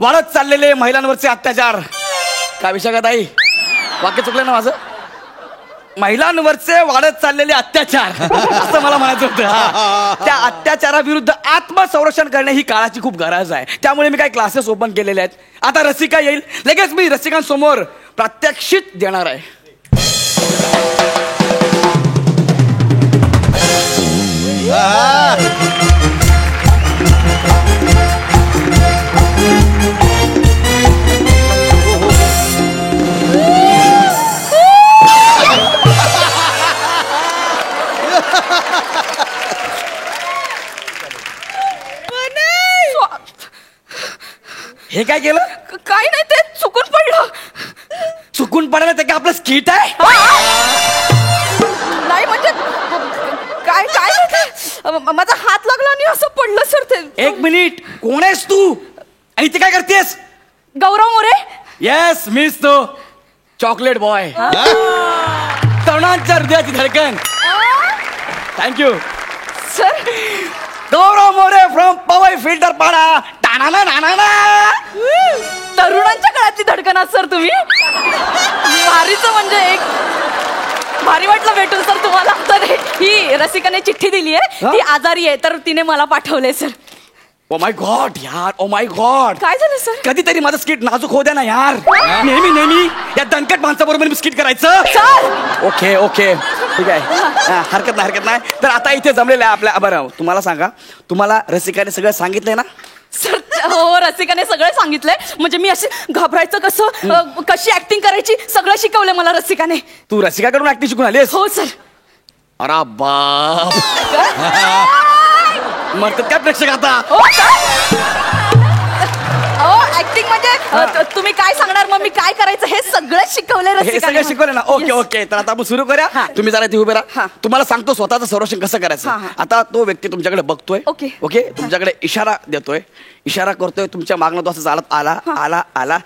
वाढत चाललेले महिलांवरचे अत्याचार. काय विषय का ताई? वाक्य चुकलं ना माझं? महिलांवरचे वाढत चाललेले अत्याचार असं मला म्हणायचं होतं. हा. त्या अत्याचाराविरुद्ध आत्मसंरक्षण करणे ही काळाची खूप गरज आहे. त्यामुळे मी काही क्लासेस ओपन केलेले आहेत. आता रसिका येईल, लगेच मी रसिकांसमोर प्रात्यक्षिक देणार आहे. हे काय केलं? काय नाही ते चुकून पडलं. चुकून पडायला ते काय आपलं स्किट आहे? नाही म्हणजे काय काय नाही ते. माझा हात लागला आणि असं पडलं सर ते. एक मिनिट, कोण आहेस तू आणि ते काय करतेस? गौरव मोरे. येस, मीच तो चॉकलेट बॉय, तरुणांच्या हृदयाची धडकन. Thank you sir. Gaurav More from Powai Filter Pada. टाणाना नाना. तरुणांच्या काळातली धडकन आहात सर तुम्ही. भारीच म्हणजे एक भारी वाटलं भेटून सर तुम्हाला. तर ही रसिकाने चिठ्ठी दिली आहे, ती आजारी आहे तर तिने मला पाठवले सर. ओ माय गॉड यार, ओ माय गॉड. काय झालं सर? कधीतरी माझं स्किट नाजूक होऊ द्या ना यार. नेहमी नेहमी या दणकट माणसाबरोबर मी स्किट करायचं. सर ओके ओके ठीक आहे. हरकत नाही हरकत नाही. तर आता इथे जमलेलं आहे आपल्या. बरं तुम्हाला सांगा, तुम्हाला रसिकाने सगळं सांगितलंय ना? सर हो, रसिकाने सगळं सांगितलंय. म्हणजे मी अशी घाबरायचं कसं, कशी ऍक्टिंग करायची सगळं शिकवलंय मला रसिकाने. तू रसिकाकडून ऍक्टिंग शिकून आलीस? हो सर. अरे बाप, मरतात काय प्रेक्षक आता? ऍक्टिंग म्हणजे तुम्ही काय सांगणार मग मी काय करायचं हे सगळं शिकवलंय हे रसिकाने. सगळं शिकवलं ना? Okay Yes. ओके. तर आता आपण सुरू करूया. हा. तुम्ही जरा इथे उभे राहा. हा. तुम्हाला सांगतो स्वतःचं संरक्षण कसं करायचं. हा, हा. आता तो व्यक्ती तुमच्याकडे बघतोय. ओके. ओके, तुमच्याकडे इशारा देतोय, इशारा करतोय, तुमच्या मागणं तो असं चालत आला आला आला,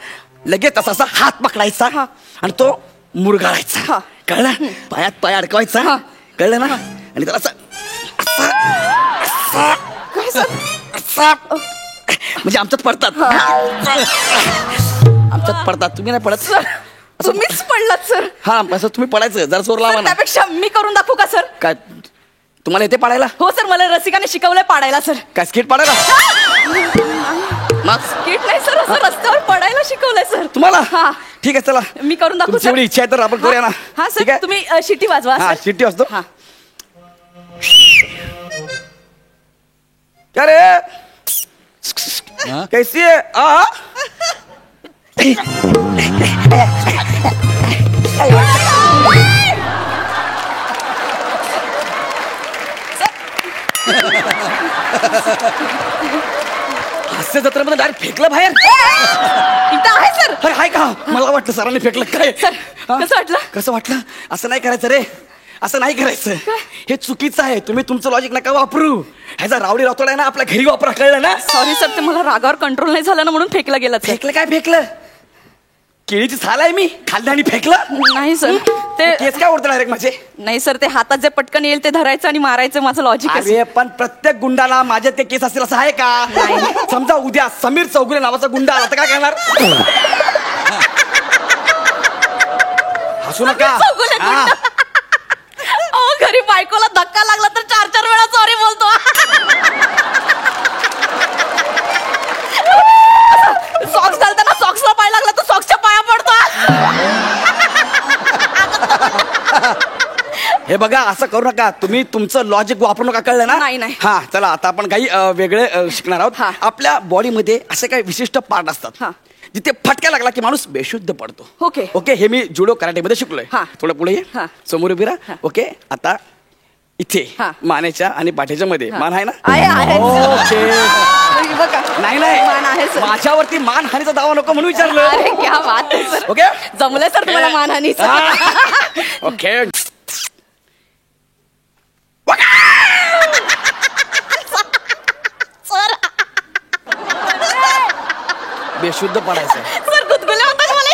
लगेच तसा असा हात पकडायचा हा. आणि तो मुरगाळायचा. हा. कळलं? पायात पाय अडकवायचा. हा. कळलं ना? आणि त्याला असं काय सर? असा म्हणजे आमच्यात पडतात. आमच्यात पडतात, तुम्ही नाही पडत. सर तुम्हीच पडलात सर. हा, असं तुम्ही पडायचं. जरा जोर लावा सर, ना. त्यापेक्षा मी करून दाखवू का सर? काय तुम्हाला येते पाडायला? हो सर, मला रसिकाने शिकवलंय पाडायला सर. काय स्किट पाडायला? मग किट नाही सर, असं रस्त्यावर पडायला शिकवलंय सर. तुम्हाला? हा. ठीक आहे, चला मी करून दाखवू तुमची सर? एवढी इच्छा आहे तर आपण करूया ना. हा ठीक सर, आहे? तुम्ही शिटी वाजवा हा, सर. शिट्टी वाजतो. हा. क्या रे, कैसी है? हास्य जत्रेमध्ये डायरेक्ट फेकलं बाहेर. इथं आहे सर. अरे हाय का? मला वाटलं सरांनी फेकलं काय. सर, हा? कसं वाटलं? कसं वाटलं? असं नाही करायचं रे, असं नाही करायचं. हे चुकीचं आहे. तुम्ही तुमचं लॉजिक नका वापरू. ह्याचा रावडी रातोड आहे ना, आपल्या घरी वापरा. कळलं ना? सॉरी सर, ते मला रागावर कंट्रोल नाही झालं ना म्हणून फेकलं गेलं सर. फेकलं काय फेकलं? केळीची साल आहे मी खाल्लं आणि फेकलं. नाही सर, ते केस काय ओढतं डायरेक्ट माझे? नाही सर, ते हातात जे पटकन येईल ते धरायचं आणि मारायचं माझं लॉजिक आहे. अरे पण प्रत्येक गुंडाला माझे ते केस असेल असं आहे का? समजा उद्या समीर चौगुले नावाचा गुंडा आला तर काय करणार? हसू नका. चौगुले हा. गुंडा. अहो, घरी बायकोला धक्का लागला तर 4-4 वेळा सॉरी बोलतो. सॉक्स घालताना सॉक्सला पाय लागला तर सॉक्सच्या पाया पडतो. हे बघा, असं करू नका. तुम्ही तुमचं लॉजिक वापरू नका. कळलं ना? नाही, नाही. हा, चला आता आपण काही वेगळे शिकणार आहोत. हा. आपल्या बॉडीमध्ये असे काही विशिष्ट पार्ट असतात हा. जिथे फटका लागला की माणूस बेशुद्ध पडतो. ओके. ओके, हे मी जुडो कराटे मध्ये शिकलोय. हा. थोडं पुढे ये. हा. समोर उभी राहा. ओके, आता इथे हा. मानेच्या आणि पाठीच्या मध्ये मान आहे ना? आहे. ओके. बघा. नाही मान आहे नाही, सर. माझ्यावरती मानहानीचा दावा नको म्हणून विचारलं. अरे क्या बात आहे सर. ओके. जमलंय सर तुम्हाला मानहानीचं. हा. ओके. सर बेशुद्ध पडायचं. सर गुदगुल्या होतात मला.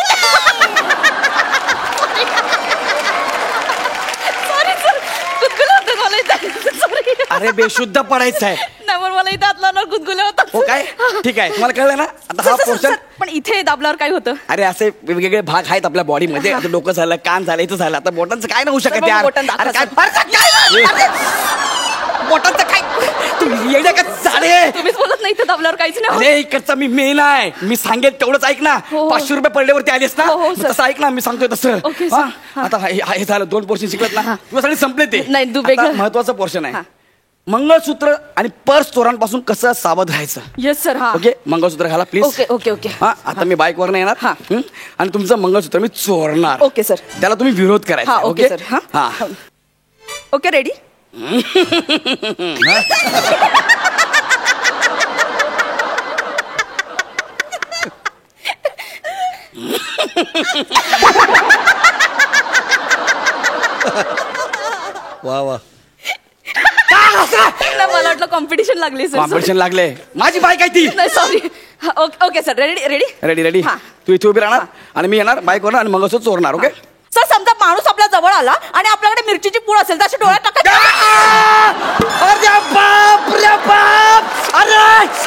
सॉरी सर, गुदगुल्या होतात मला. सॉरी. अरे बेशुद्ध पडायचं आहे. नाही पण मला इथे हातला गुदगुल्या होतात. हो काय? ठीक आहे, तुम्हाला कळलं ना आता हा सर, सर, पोर्शन. सर, पण इथे दाबल्यावर काय होतं? अरे असे वेगवेगळे भाग आहेत आपल्या बॉडीमध्ये. आता डोकं झालं, कान झालं, इथं झालं. आता बोटांचं काय नाही होऊ शकत सर, यार. बोटं दाखवा, अरे काय सर. अरे, बोटांचं काय? तुम्ही येड्या का झाडे? तुम्हीच बोलत नाही इथे दाबल्यावर काहीच नाही होत. अरे इकडचा मी मेन आहे. मी सांगेल तेवढंच ऐक ना. हो. 500 रुपये पडल्यावरती आलीस ना, हो, हो, मग सर. तसं ऐक ना, मी सांगतोय तसं. Okay, sir. हा? हा. आता हे झालं, 2 पोर्शन शिकलत ना. तुझ्यासाठी संपले ते. नाही, आता वेगळं. महत्वाचं पोर्शन आहे. हा. मंगळसूत्र आणि पर्स चोरांपासून कसं सावध राहायचं. Yes sir. हा. ओके, मंगळसूत्र घाला प्लीज. Okay okay okay. हा, आता मी बाईक वर येणार. हा. हं? आणि तुमचं मंगळसूत्र मी चोरणार. Okay sir. त्याला तुम्ही विरोध करायचा. हा ओके सर. हा हा. Okay ready. वा वा नाही, मला वाटलं कॉम्पिटिशन लागली सर कॉम्पिटिशन लागले. माझी बाईक आहे ती. नाही sorry. Okay sir ready ready ready ready. हा. तू इथे उभी राहणार आणि मी येणार बाईकवर आणि मग असं चोरणार. ओके. सर समजा माणूस आपल्या जवळ आला आणि आपल्याकडे मिरचीची पूड असेल तर अशी डोळ्यात टाकायची. अरे बाप रे बाप. अरे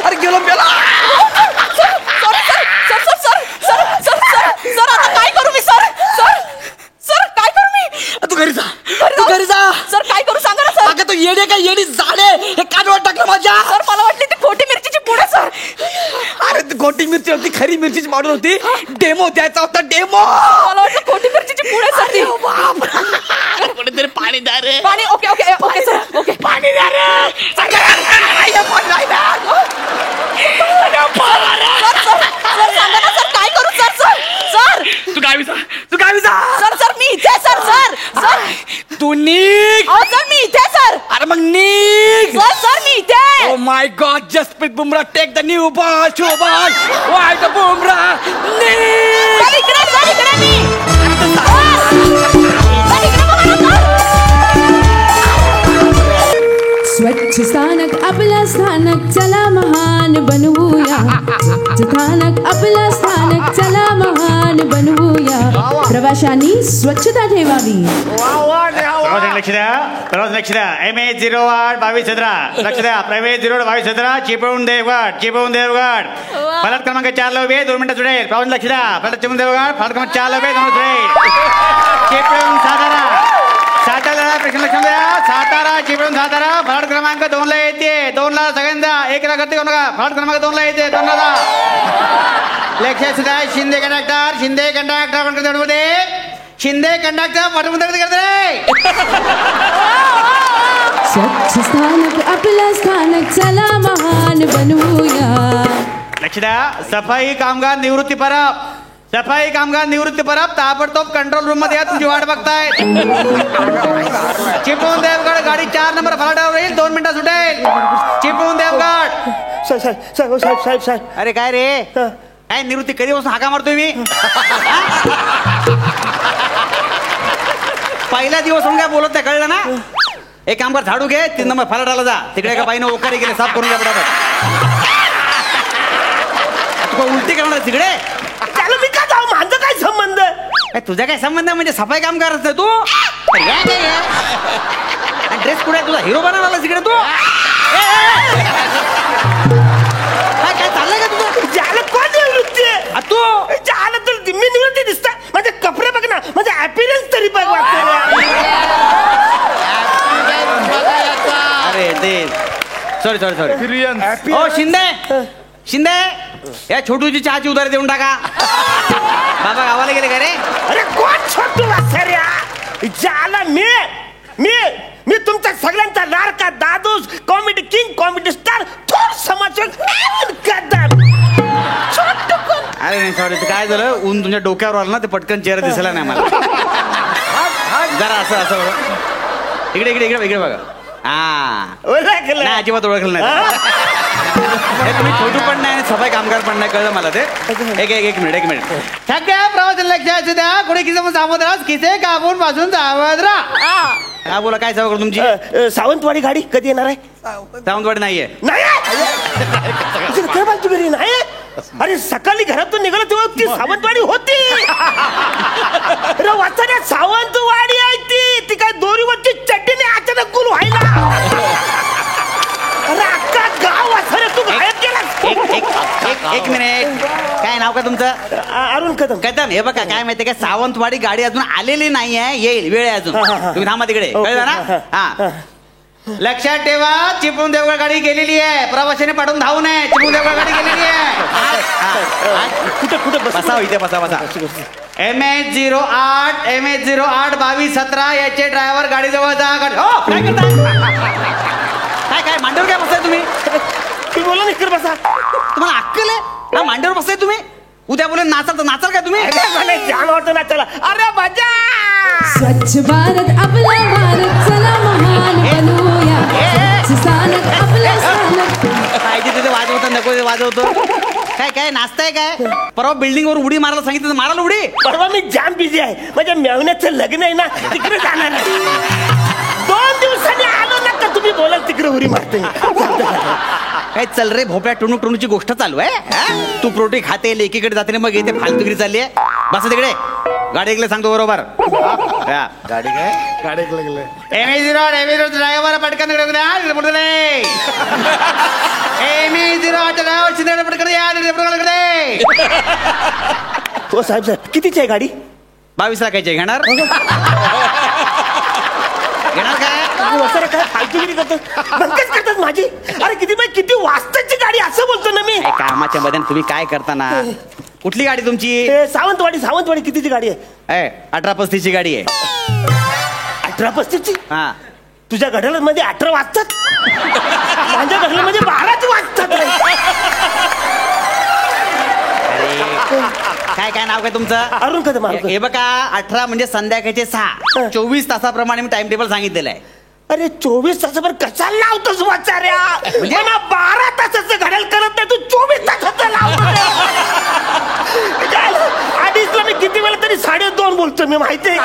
अरे गेलो गेला. Sorry sir sir sir sir sir sir sir आता काय करू मी सर सर सर काय करू मी. तू घरी जा. तू घरी जा. सर काय करू सांगा ना सर. अगं तू येडे काय येडी झाडे हे कानवर टाकलं माझ्या. सर मला वाटली ती खोटी मिरचीची पूड आहे सर. अरे ती खोटी मिरची होती खरी मिरचीची पावडर होती. डेमो द्यायचा होता डेमो. मला वाटलं खोटी मिरचीची पूड आहे सर ती. कुठेतरी पाणी द्या रे. पाणी okay okay okay sir okay पाणी द्या रे. सर सांगा ना सर काय करू सर सर सर तू गावी जा. तू गावी जा. सर सर मी इथे आहे, सर सर सर तू निघ. अहो सर मी इथे आहे, सर अरे मग निघ. सर सर मी इथे आहे. Oh my God, Jasprit Bumrah, take the new ball, show ball. Why the Bumrah? Nick! Sir इकडे मी सर इकडे बघा ना सर. स्वच्छ स्थानक आपलं स्थानक चला महान बनवूया. स्थानक आपलं स्थानक चला महान बनवूया. प्रवाशांनी स्वच्छता ठेवावी. लक्ष द्या प्रवास लक्ष द्या. MH08 2217 लक्ष द्या. प्रायव्हेट 08 चिपळूण देवगड फलाट क्रमांक 4 लोबे 2 मिनिटं सुटेल. प्रवास लक्ष द्या. फलाट चिपळूण देवगड फलाट क्रमांक 4 लोबे 2 मिनिटं सुटेल. चिपळूण सातारा प्रश्न लक्ष द्या. सातारा चिपळूण सातारा फलाट क्रमांक 2 ला येते. 2 ला सगळ्यांदा 1 ला करते कोण नका. फलाट क्रमांक 2 ला येते. 2 ला जा. लक्षात द्या. शिंदे कंडक्टर शिंदे कंडक्टर पाठवून करते. स्वच्छ स्थानक आपलं स्थानक चला महान बनवूया. लक्ष द्या. सफाई कामगार निवृत्ती परब ताबडतोब कंट्रोल रूम मध्ये या. तुमची वाट बघताय. चिपळूण देवगड गाडी 4 नंबर फलाटावर येईल. 2 मिनिटं सुटेल. चिपळूण देवगड. साहेब अरे काय रे काय निवृत्ती कधीपासून हाका मारतोय मी. पहिला दिवस म्हणून काय बोलत नाही कळलं ना. एक काम कर झाडू घे 3 नंबर फलाटाला जा. तिकडे एका बाईनं ओकारी गेले साफ करून घ्या पटापट. तुला उलटी करणार तिकडे. त्याला मी का जाऊ. माझं काय संबंध. तुझा काय संबंध म्हणजे सफाई काम करत तू. ड्रेस कुठे तुझा हिरो बनवला तिकडे तू. काय चाललंय का तुझं. ज्याला कोण निवृत्ती आहे? तू ज्याला तर मी निवृत्ती दिसता. माझे कपडे बघ ना. माझे अपीरन्स तरी बघ. अरे ते सॉरी हो शिंदे या छोटूची चहाची उधारी देऊन टाका. बाबा गावाला गेले का रे. अरे कोण छोटू वासऱ्या. ज्याला मी तुमचा सगळ्यांचा लाडका दादूस कॉमेडी किंग कॉमेडी स्टार थोर समाजसेवक अरे नाही सॉरी काय झालं. ऊन तुमच्या डोक्यावर आलं ना ते पटकन चेहरा दिसला नाही मला. जरा असं इकडे बघा. नाही अजिबात ओळखलं नाही. तुम्ही छोटू पण नाही सफाई कामगार पण नाही कळलं मला ते. एक मिनिट सगळ्या प्रवास लक्षात द्या. कुठे किसे सावध राहा. किसे कापून पासून सावध राहा. हा बोला काय सवय तुमची. सावंतवाडी गाडी कधी येणार आहे. सावंतवाडी नाहीये. नाही अरे सकाळी घरातून निघालो तेव्हा ती सावंतवाडी होती. वाचण्या सावंतवाडी आहे ती काय दोरीवरची चड्डीने अचानक गुल व्हायला. अरे अख्खा गाव वाचण्या तू गायब केला. एक मिनिट काय नाव का तुमचं. अरुण कदम. हे बघा काय माहितीये का सावंतवाडी गाडी अजून आलेली नाहीये. येईल वेळ आहे अजून. तुम्ही थांबा तिकडे कळलं ना. हा लक्षात ठेवा. चिपळूण देवगड गाडी गेलेली आहे. प्रवाशाने पाठवून धावू नये. चिपळूण देवगड गाडी गेलेली आहे. कुठे बसा इथे बसा. MH08 2217 याचे ड्रायव्हर गाडी जवळ जा. हो काय करता. काय मांडीवर काय बसताय तुम्ही. तुम्ही बोला निकर बसा. तुम्हाला अक्कल आहे. हा मांडीवर बसताय तुम्ही. उद्या बोले नाचाल काय तुम्ही. छान वाटतं नाचायला. अरे मजा. स्वच्छ भारत आपला भारत चला महान बनवूया. स्वच्छ स्थानक आपलं स्थानक. पाहिजे तिथे वाजवतो नको वाजवतो. काय काय नाचताय काय परवा बिल्डिंग वर उडी मारायला सांगितलं तर मारायला उडी. परवा मी जाम बिझी आहे माझ्या मेवण्याचं लग्न आहे ना तिकडे जाणार आहे. 2 दिवसांनी आलो ना तर तुम्ही बोलत तिकडे उडी मारते. काय चल रे भोपळ्या टुणूक टुणूची गोष्ट चालू आहे हा? तू प्रोटी खाते लेकीकडे जाते मग येते फालतुगिरी चालली आहे. बस तिकडे गाडी ऐकलं सांगतो बरोबर. गाडी काय गाडी लागले ड्रायव्हर पटकन हो साहेब साहेब कितीची आहे गाडी? 22 लाखाची घेणार घेणार काय वसारे काय फालतूगिरी करतात बंकच करतात माझी. अरे किती वाजताची गाडी असं बोलतो ना मी. कामाच्या मध्ये तुम्ही काय करताना. कुठली गाडी तुमची? सावंतवाडी कितीची गाडी आहे? 18-35 गाडी आहे. 18-35ची? हा तुझ्या घड्याळामध्ये 18 वाजतात माझ्या घड्याळामध्ये 12च वाजतात. काय काय नाव काय तुमचं? अरुण कदम. हे बघा 18 म्हणजे संध्याकाळचे 6 24 तासाप्रमाणे मी टाइम टेबल सांगितलेलं आहे. अरे 24 तासाभर कशाला लावतोस वाचाऱ्या? म्हणजे 12 तासाचं घड्याळ करत नाही तू 24 तासाचं लावतो. आधीच मी किती वेळा तरी 2.5 बोलतो मी माहिती आहे.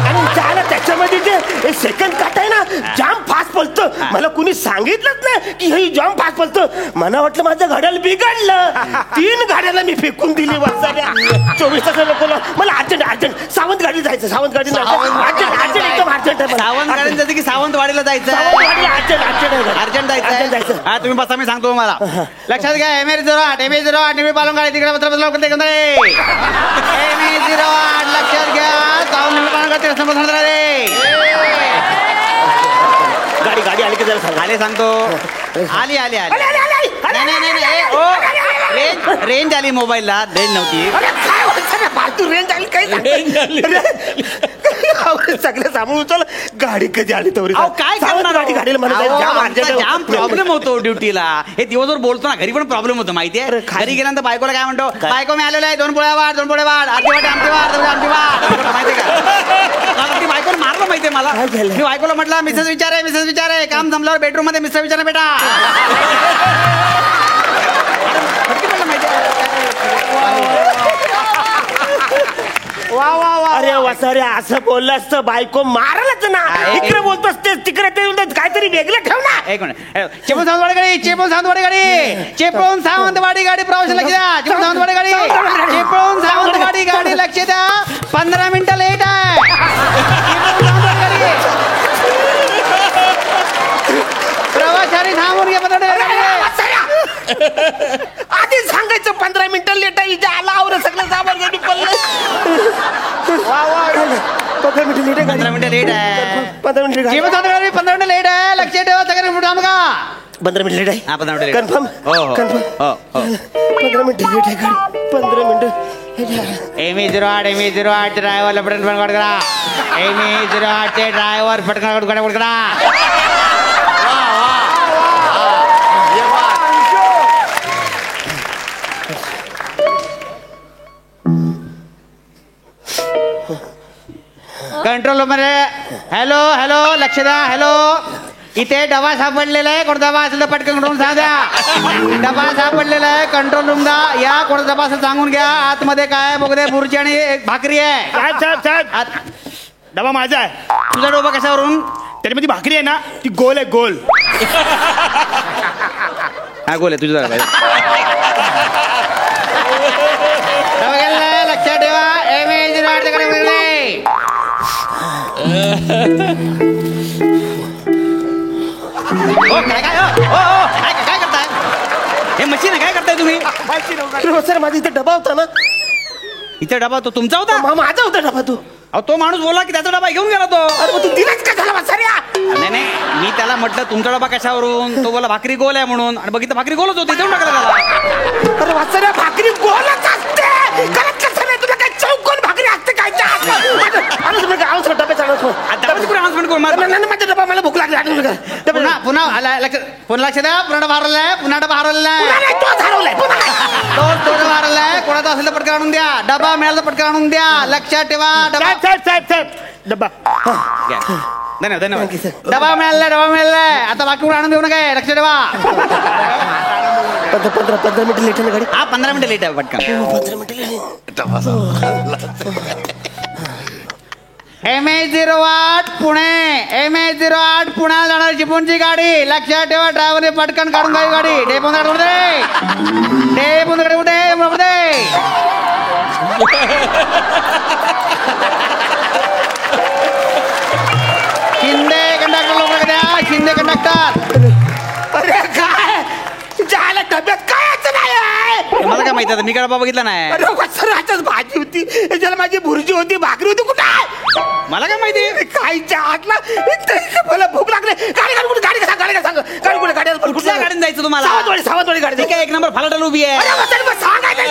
आणि त्याला त्याच्यामध्ये जे सेकंड काट आहे ना जाम फास्ट बोलतो. मला कुणी सांगितलंच नाही की हे जाम फास्ट बोलतो. मला वाटलं माझं घड्याळ बिघडलं. 3 गाड्याला मी फेकून दिली वाचाऱ्या. 24 तासाला कोणा मला अर्जंट सावंत गाडी जायचं. सावंत गाडी अर्जंट एकदम अर्जंट आहे. सावंत गाडीला जायचं की सावंतवाडीला जायचं? अर्जंट जायचं. हा तुम्ही बसा मी सांगतो तुम्हाला. लक्षात घ्या MH08 पालन गाडी तिकडे MH08 लक्षात घ्या गाडी आली की जरा आले सांगतो. आली रेंज आली मोबाईलला. रेंज नव्हती. तू रेंज आली काय सगळं सांभाळून चल. गाडी कधी आली तर काय जाम प्रॉब्लेम होतो ड्युटीला. हे दिवसभर बोलतो ना घरी पण प्रॉब्लेम होतो माहितीये. घरी गेल्यानंतर बायकोला काय म्हणतो बायको मी आलेलो आहे 2 पोळ्या वाढ आमची वाढ माहितीये का? ती बायकोला मारलं माहितीये मला. मी बायकोला म्हटलं मिसेस विचारे काम जमल्यावर बेडरूम मध्ये मिसेस विचारा बेटा. अरे वसाऱ्या असं बोललास तर बायको मारलच ना. इकडे बोलतोस ते तिकडे ते काहीतरी वेगळं ठेव ना. एक मिनिट. चेपळूण सावंतवाडी गाडी प्रवास लक्ष द्या. चेपळूण सावंतवाडी गाडी लक्ष द्या. 15 मिनिटं लेट आहे. प्रवाशाने थांबून घ्या. आधी सांगायचं 15 मिनिटं लेट आहे. इथे आला आवर सगळं सामान गाडी पडलं. 15 मिनिटं लेट आहे. 15 मिनिटं लेट आहे. 15 मिनिटं 15 मिनिटं लेट आहे. लक्ष ठेवा सगळं थांब का. 15 मिनिटं लेट आहे. हा 15 मिनिटं कन्फर्म. हो 15 मिनिटं लेट आहे गाडी. 15 मिनिटं. MH08 ड्रायव्हरला पटकन कॉल करा. MH08 चे ड्रायव्हर पटकन करा. कंट्रोल रूम मध्ये हॅलो लक्ष द्या. हॅलो इथे डबा सापडलेला आहे. कोणता डबा असेल तर पटकन करून सांग द्या. डबा सापडलेला आहे कंट्रोल रूम दा. या कोणता डबा असेल सांगून घ्या. आतमध्ये काय बघू बुर्ची आणि एक भाकरी आहे. साहेब डबा माझा आहे. तुझा डोबा कशावरून? त्याच्यामध्ये भाकरी आहे ना ती गोल आहे गोल. हा गोल आहे तुझा. लक्षात ठेवा काय करताय? हे मशीन आहे काय करताय तुम्ही? सर माझा इथे डबा होता ना. इथे डबा तो तुमचा होता? माझा होता डबा. तो माणूस बोला की त्याचा डबा घेऊन गेला तो. अरे तू दिलाच का झाला वाचाऱ्या? नाही मी त्याला म्हटलं तुमचा डबा कशावरून. तो बोला भाकरी गोल आहे म्हणून. आणि बघितलं भाकरी गोलच होती. देऊन टाकला त्याला. अरे वाचाऱ्या भाकरी गोलच असते. करत कसं नाही तुला काय चौकोन भाकरी असते काय? माझा डबा मला भूक लागली. पुन्हा लक्ष द्या. पुन्हा डबा हरवलाय. पुन्हा डबा हरवलाय. तो डबा हरवलाय. कोणाचा असेल तर पटकन आणून द्या. डबा मिळाला तर पटकन आणून द्या. लक्षात ठेवा. साहेब डबा धन्यवाद. डबा मिळालाय. आता बाकी आणून देऊ नका. लक्षात ठेवा. पंधरा मिनिटं लेट आहे ना गाडी. हा 15 मिनिटं लेट आहे पटकन. 15 मिनिटं लेट. MH08 पुणे, MH08 पुण्याला जाणार चिपळूणची गाडी. लक्षात ठेवा, ड्रायव्हरने पटकन काढून घ्यावी गाडी. डेपोन शिंदे कंडक्टर लोक द्या, शिंदे कंडक्टर. अरे काय जायला डब्यात काय नाही आहे. मला काय माहिती, मी काय बघितला नाही. अरे सर ह्याच्यात भाजी होती, ह्याच्याला माझी भुर्जी होती, भाकरी होती. कुठे आहे मला काय माहिती. खायच्या आतला मला भूक लागली. गाडी कुठे गाडी सांग गाडी सांग गाडी कुठे गाडी कुठल्या गाडीने जायचं तुम्हाला. सावंतवाडी गाडी. ठीक आहे, 1 नंबर फालाटल उभी आहे. सांगायचं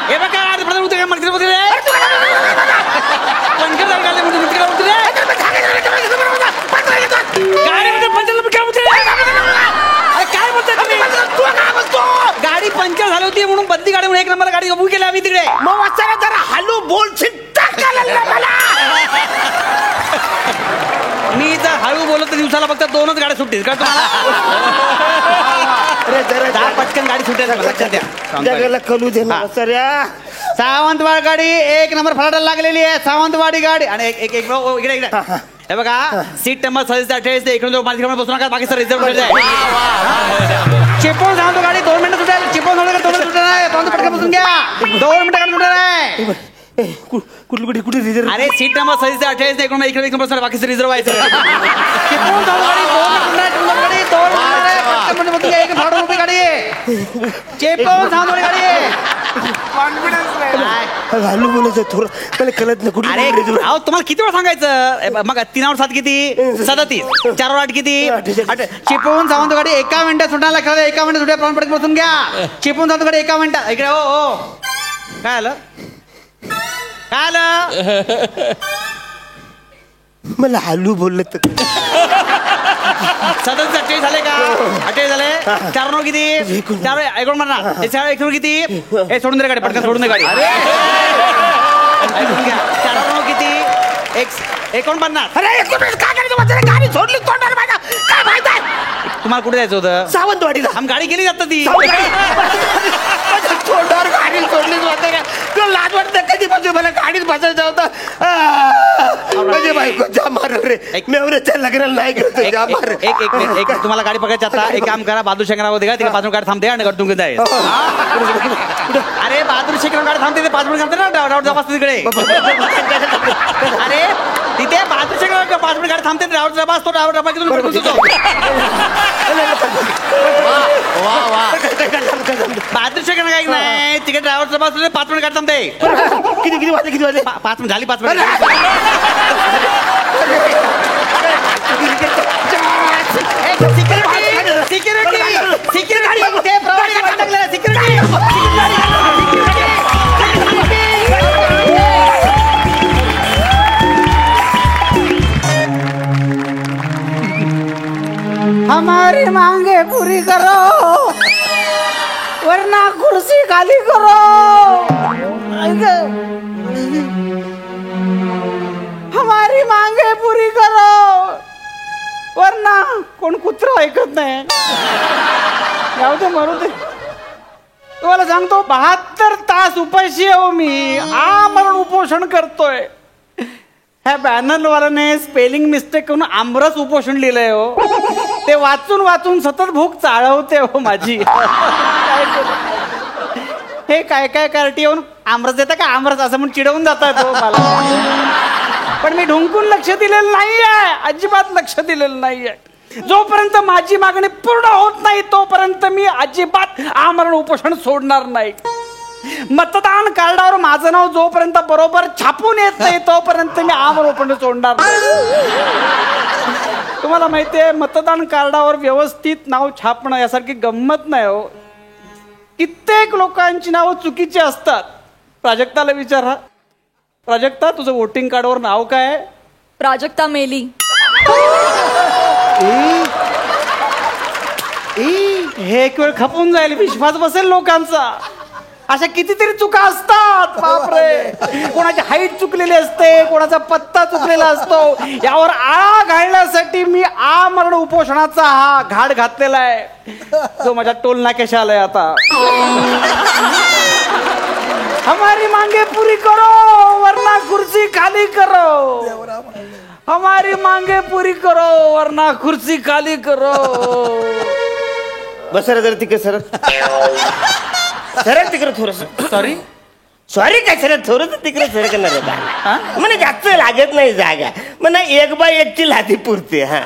हे बघ काय गाडी गाडी पंक्चर झाली होती म्हणून बदली गाडी म्हणून 1 नंबर गाडी उभी केली आम्ही तिकडे. मग वाचायला जरा हॅलो बोल मी जर हळू बोलत तर दिवसाला फक्त 2च गाड्या सुटतील का तुम्हाला. पटकन गाडी सुटेल लक्षात द्या. जगाला कळू दे ना सर. सावंतवाडी गाडी 1 नंबर फलाटाला लागलेली आहे. सावंतवाडी गाडी आणि एक इकडे हे बघा, सीट नंबर 27 इकडून बसू नका. बाकी सर रिझर्व चिपळूण सांगतो गाडी 2 मिनिटं सुटेल. चिपळूण सुटेल आहे. पटकन बसून घ्या. 2 मिनिटं सुटेल आहे. कुठे रिझर्व. अरे सीट नंबर 27 इकडून इकडे नंबर बाकी सर रिझर्व आहे. चिपळूण सांगतो गाडी 2 मिनिटं गाडी 1 भाडं रुपये गाडी आहे. चिपळूण सांगतो गाडी हॅलो बोलायचं थोडं मला कळत नाही. कुठे अरे अहो तुम्हाला किती वेळ सांगायचं. मग 3 वर 7 किती 37, 4 वर 8 किती 8. चिपळूण सावंत गाडी 1 मिनिटात सुटायला लागलं. 1 मिनिटात सुट्या प्रमाण पटकन बसून घ्या. चिपळूण सावंत गाडी 1 मिनिटात. इकडे हो काय आलं मला हॅलो बोललं तर 37 28 झाले का. 28 झाले. 4 नो किती 4 ऐकून म्हणा. 1 किती हे सोडून दे गाडी. पटकन सोडून दे गाडी. 4 नो किती 49. अरे गाडी सोडली तोंडाला माझ्या. काय माहित आहे तुम्हाला कुठे जायचं होतं. सावंतवाडीला. आम गाडी गेली जात ती. तोंडावर गाडी सोडलीच होते का. तुला लाज वाटत कधीपासून मला गाडीत बसायचं होतं. म्हणजे बायको जा मार रे. मेवऱ्याच्या लग्नाला नाही घेतो जा मार. एक तुम्हाला गाडी पकडायची आता. एक काम करा, बहादूर शेखरावर दे का तिकडे 5 मिनिट गाडी थांबते आणि गडतून जाईल. अरे बहादूर शेखरावर गाडी थांबते 5 मिनिट थांबते ना डाऊट जास्त तिकडे. अरे तिथे बहादूर शेखरावर 5 मिनिट गाडी थांबते. डाऊट डबा असतो. डाऊट डबा घेऊन बहादूर शेखर काही नाही. तिकडे ड्रायव्हर डबा असतो. 5 मिनिट गाडी थांबते. किती वाजले 5 मिनिट झाली. 5 मिनिट सिक्युरिटी हमारी मांगे पूरी करो वरना कुर्सी खाली करो. हमारी मांगे पूरी करो वरना कोण कुत्रा ऐकत नाही. जाऊ दे मरू दे. तुम्हाला सांगतो 72 तास उपाशी आहे मी. आमरण उपोषण करतोय. ह्या बॅनरवाल्याने स्पेलिंग मिस्टेक करून आमरस उपोषण लिहिलंय हो. ते वाचून वाचून सतत भूक चाळवते हो माझी. हे काय कार्टी येऊन आमरस देता का आमरस असं म्हणून चिडवून जातात हो मला. पण मी ढुंकून लक्ष दिलेलं नाहीये. अजिबात लक्ष दिलेलं नाहीये. जोपर्यंत माझी मागणी पूर्ण होत नाही तोपर्यंत मी अजिबात आमरण उपोषण सोडणार नाही. मतदान कार्डावर माझं नाव जोपर्यंत बरोबर छापून येत नाही तोपर्यंत मी आमरण उपोषण सोडणार नाही. तुम्हाला माहितीये मतदान कार्डावर व्यवस्थित नाव छापणं यासारखी गंमत नाही हो. कित्येक लोकांची नावं चुकीची असतात. प्राजक्ताला विचारा. प्राजक्ता तुझं वोटिंग कार्डवर नाव काय आहे. प्राजक्ता मेली. हे एक वेळ खपून जाईल. विश्वास बसेल लोकांचा. अशा कितीतरी चुका असतात बापरे. कोणाची हाईट चुकलेली असते, कोणाचा पत्ता चुकलेला असतो. यावर आळा घालण्यासाठी मी आमरण उपोषणाचा हा घाट घातलेला आहे, जो माझ्या टोल नाक्याशी आलाय आता. हमारी मांगे पुरी करो वरना कुर्सी खाली करो. हमारी मांगे पुरी करो वरना कुर्सी खाली करो. बस जरा तिकडे सर सरळ तिकडे थोडस. सॉरी काय सर थोडस तिकडे सर करणार म्हणजे जास्त लागत नाही जागा. म्हणा 1x1 लादी पुरते. हा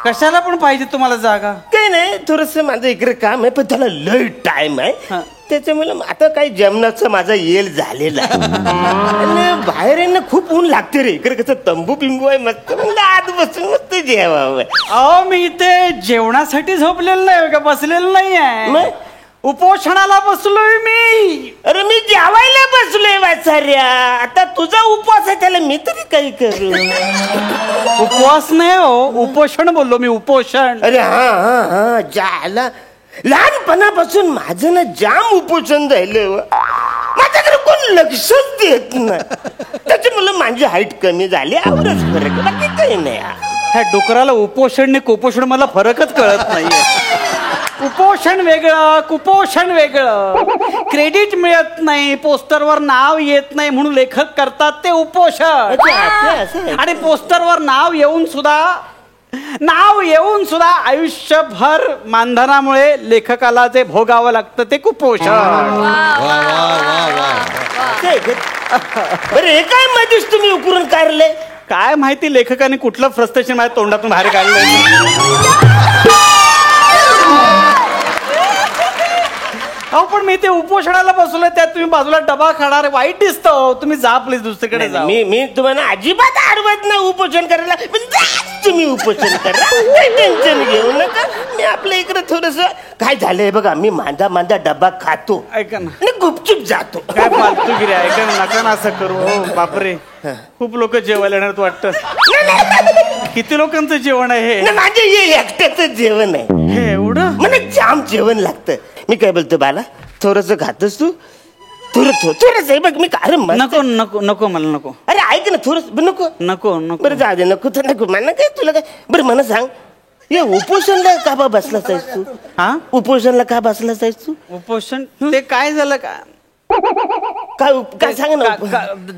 कशाला पण पाहिजे तुम्हाला जागा? काही नाही, थोडस माझं इकडे काम आहे, पण त्याला लय टाइम आहे. त्याच्यामुळे आता काही जेवणाचं माझा येल झालेला आहे. बाहेर आहे ना खूप ऊन लागते रे. इकडे कसं तंबू पिंबू आहे मस्त, आत बसून मस्त जेवावं. अहो मी इथे जेवणासाठी झोपलेलं नाही का, बसलेलं नाही आहे, उपोषणाला बसलोय मी. अरे मी जेवायला बसलोय वाचाऱ्या. आता तुझा उपवास आहे, त्याला मी तरी काही करू. उपवास नाही हो, उपोषण बोललो मी, उपोषण. अरे हा हा हा जायला लहानपणापासून माझं ना जाम उपोषण राहिलं. माझ्याकडे कोण लक्षच देत नाही. त्याच्यामुळे माझी हाईट कमी झाली, आवडच फरक, बाकी काही नाही. ह्या डोकराला उपोषण ने कुपोषण मला फरकच कळत नाहीये. उपोषण वेगळं, कुपोषण वेगळं. क्रेडिट मिळत नाही, पोस्टरवर नाव येत नाही म्हणून लेखक करतात ते उपोषण. आणि पोस्टरवर नाव येऊन सुद्धा आयुष्यभर मानधनामुळे लेखकाला जे भोगावं लागतं ते कुपोषण. बरं हे काय मध्येच तुम्ही उकरून काढले? काय माहिती लेखकाने कुठलं फ्रस्ट्रेशन माझ्या तोंडातून बाहेर काढलं. अहो पण मी ते उपोषणाला बसलोय, त्यात तुम्ही बाजूला डबा खाणार, वाईट दिसतो. तुम्ही जा प्लीज दुसरीकडे जा. मी तुम्हाला अजिबात अडवत नाही उपोषण करायला, पण तुम्ही उपोषण करा, टेन्शन घेऊ नका. मी आपल्या इकडे थोडस काय झालंय बघा, मी माझा डबा खातो, ऐका ना, आणि गुपचूप जातो. काय फालतूगिरी, ऐका ना, नका ना असं करू. हो बापरे, खूप लोक जेवायला येणार वाटतं. किती लोकांचं जेवण आहे हे? माझे हे एकट्याचं जेवण आहे. हे एवढं मला जाम जेवण लागतं. मी काय बोलतो बाला, थोडस खातोस तू? थोडस बघ मी काय. नको नको नको मला नको. अरे ऐक ना थोडस. नको नको नको. बरं जाऊ दे, नको तर नको. मला काय तुला काय. बरं मला सांग, हे उपोषणला का बसलास तू? हा, उपोषणला का बसलास तू? उपोषण ते काय झालं का? काय सांग ना.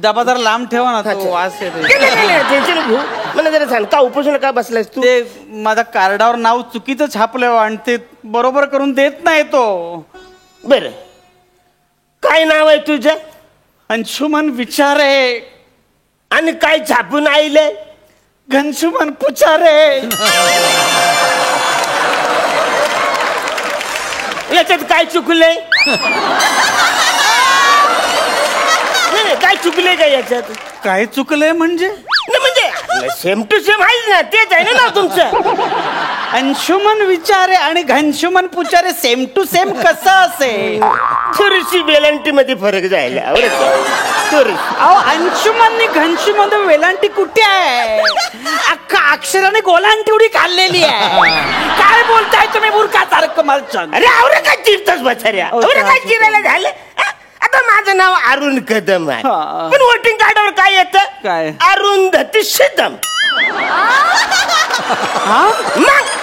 डबा जरा लांब ठेवा ना, तो वास येतो. टेन्शन घेऊ. मला जरा सांग, का उपोषणला का बसलास तू? ते माझ्या कार्डावर नाव चुकीचं छापलं आणि ते बरोबर करून देत नाही तो. बरं काय नाव आहे तुझं? अंशुमन विचारे. आणि काय छापून आईले? घनशुमन पुचारे. याच्यात काय चुकलंय? काय चुकलंय का याच्यात? काय चुकलंय म्हणजे? म्हणजे सेम टू सेम आहे ना, तेच आहे ना तुमचं. अंशुमन विचारे आणि घनशुमन पुचारे सेम टू सेम कसं असेल? थोडीशी वेलांटी मध्ये फरक जायला. अहो अंशुमन घनशुमन वेलांटी कुठे आहे? अख्खा अक्षराने गोलांटी उडी काढलेली आहे. काय बोलताय तुम्ही मूर्खासारखं मालचंद? अरे आवडं काय चिरतोस बचाऱ्या? आवडं काय चिरायला झालं? आता माझं नाव अरुण कदम आहे, पण वोटिंग कार्डावर काय येतं? काय? अरुंधती शिदम.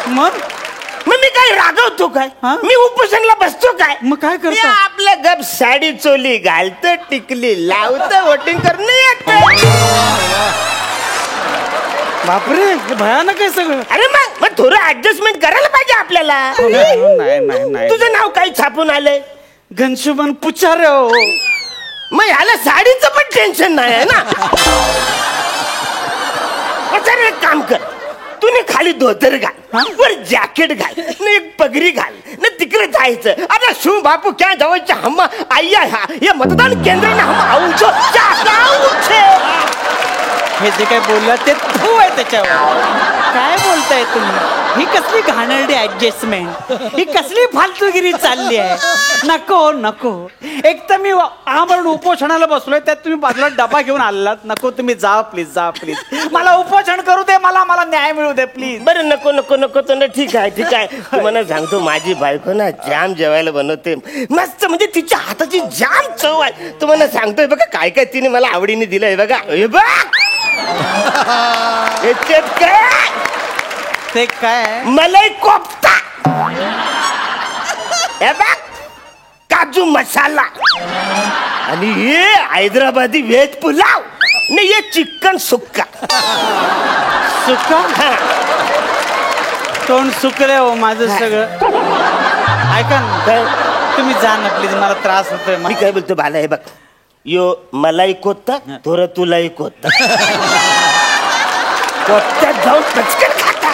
मग मी काय रागवतो काय? मी उपोषणला बसतो काय? मग काय करतो? आपल्या गप साडी चोली घालतं, टिकली लावतं, वोटिंग करणं येतं. बापरे, भयानक आहे सगळं. अरे मग थोडं ऍडजस्टमेंट करायला पाहिजे आपल्याला. नाही. तुझं नाव काय छापून आलंय? घनशुमन पुचारे. हो मग ह्याला साडीचं पण टेन्शन नाही आहे ना. एक काम कर, तू खाली धोतर घाल, वर जॅकेट घाल, एक पगडी घाल, न तिकडे जायचं. आता शिव बापू क्या जवळचे हम आया हे मतदान केंद्र हम आऊचो. हे जे काय बोलला ते तू आहे त्याच्यावर. काय बोलताय तुम्ही? ही कसली घाणेरडी ऍडजस्टमेंट, ही कसली फालतूगिरी चालली आहे. नको नको, एक तर मी आमरण उपोषणाला बसलोय, त्यात तुम्ही बाजूला डबा घेऊन आलात. नको, तुम्ही जा प्लीज, जा प्लीज. मला उपोषण करू दे, मला न्याय मिळू दे प्लीज. बरं नको नको नको तर ना, ठीक आहे ठीक आहे. तुम्हाला सांगतो, माझी बायको ना जाम जेवायला बनवते मस्त, म्हणजे तिच्या हाताची जाम चव आहे. तुम्हाला सांगतोय बघा काय काय तिने मला आवडीने दिलंय बघा. हे बघ याच्यात काय, ते काय? मलाई कोफ्ता, हे बघ काजू मसाला, आणि हे हैदराबादी व्हेज पुलाव, नाही हे चिकन सुक्का. सुका? तोंड सुकले हो माझं सगळं. ऐका ना, तुम्ही जा ना प्लीज, मला त्रास होतोय. मी काय बोलतो बाला, हे बघ यो मलाई कोत्ता, थोडं तुलाही कोत्ता. कोत्त्यात जाऊन पचकन खाता.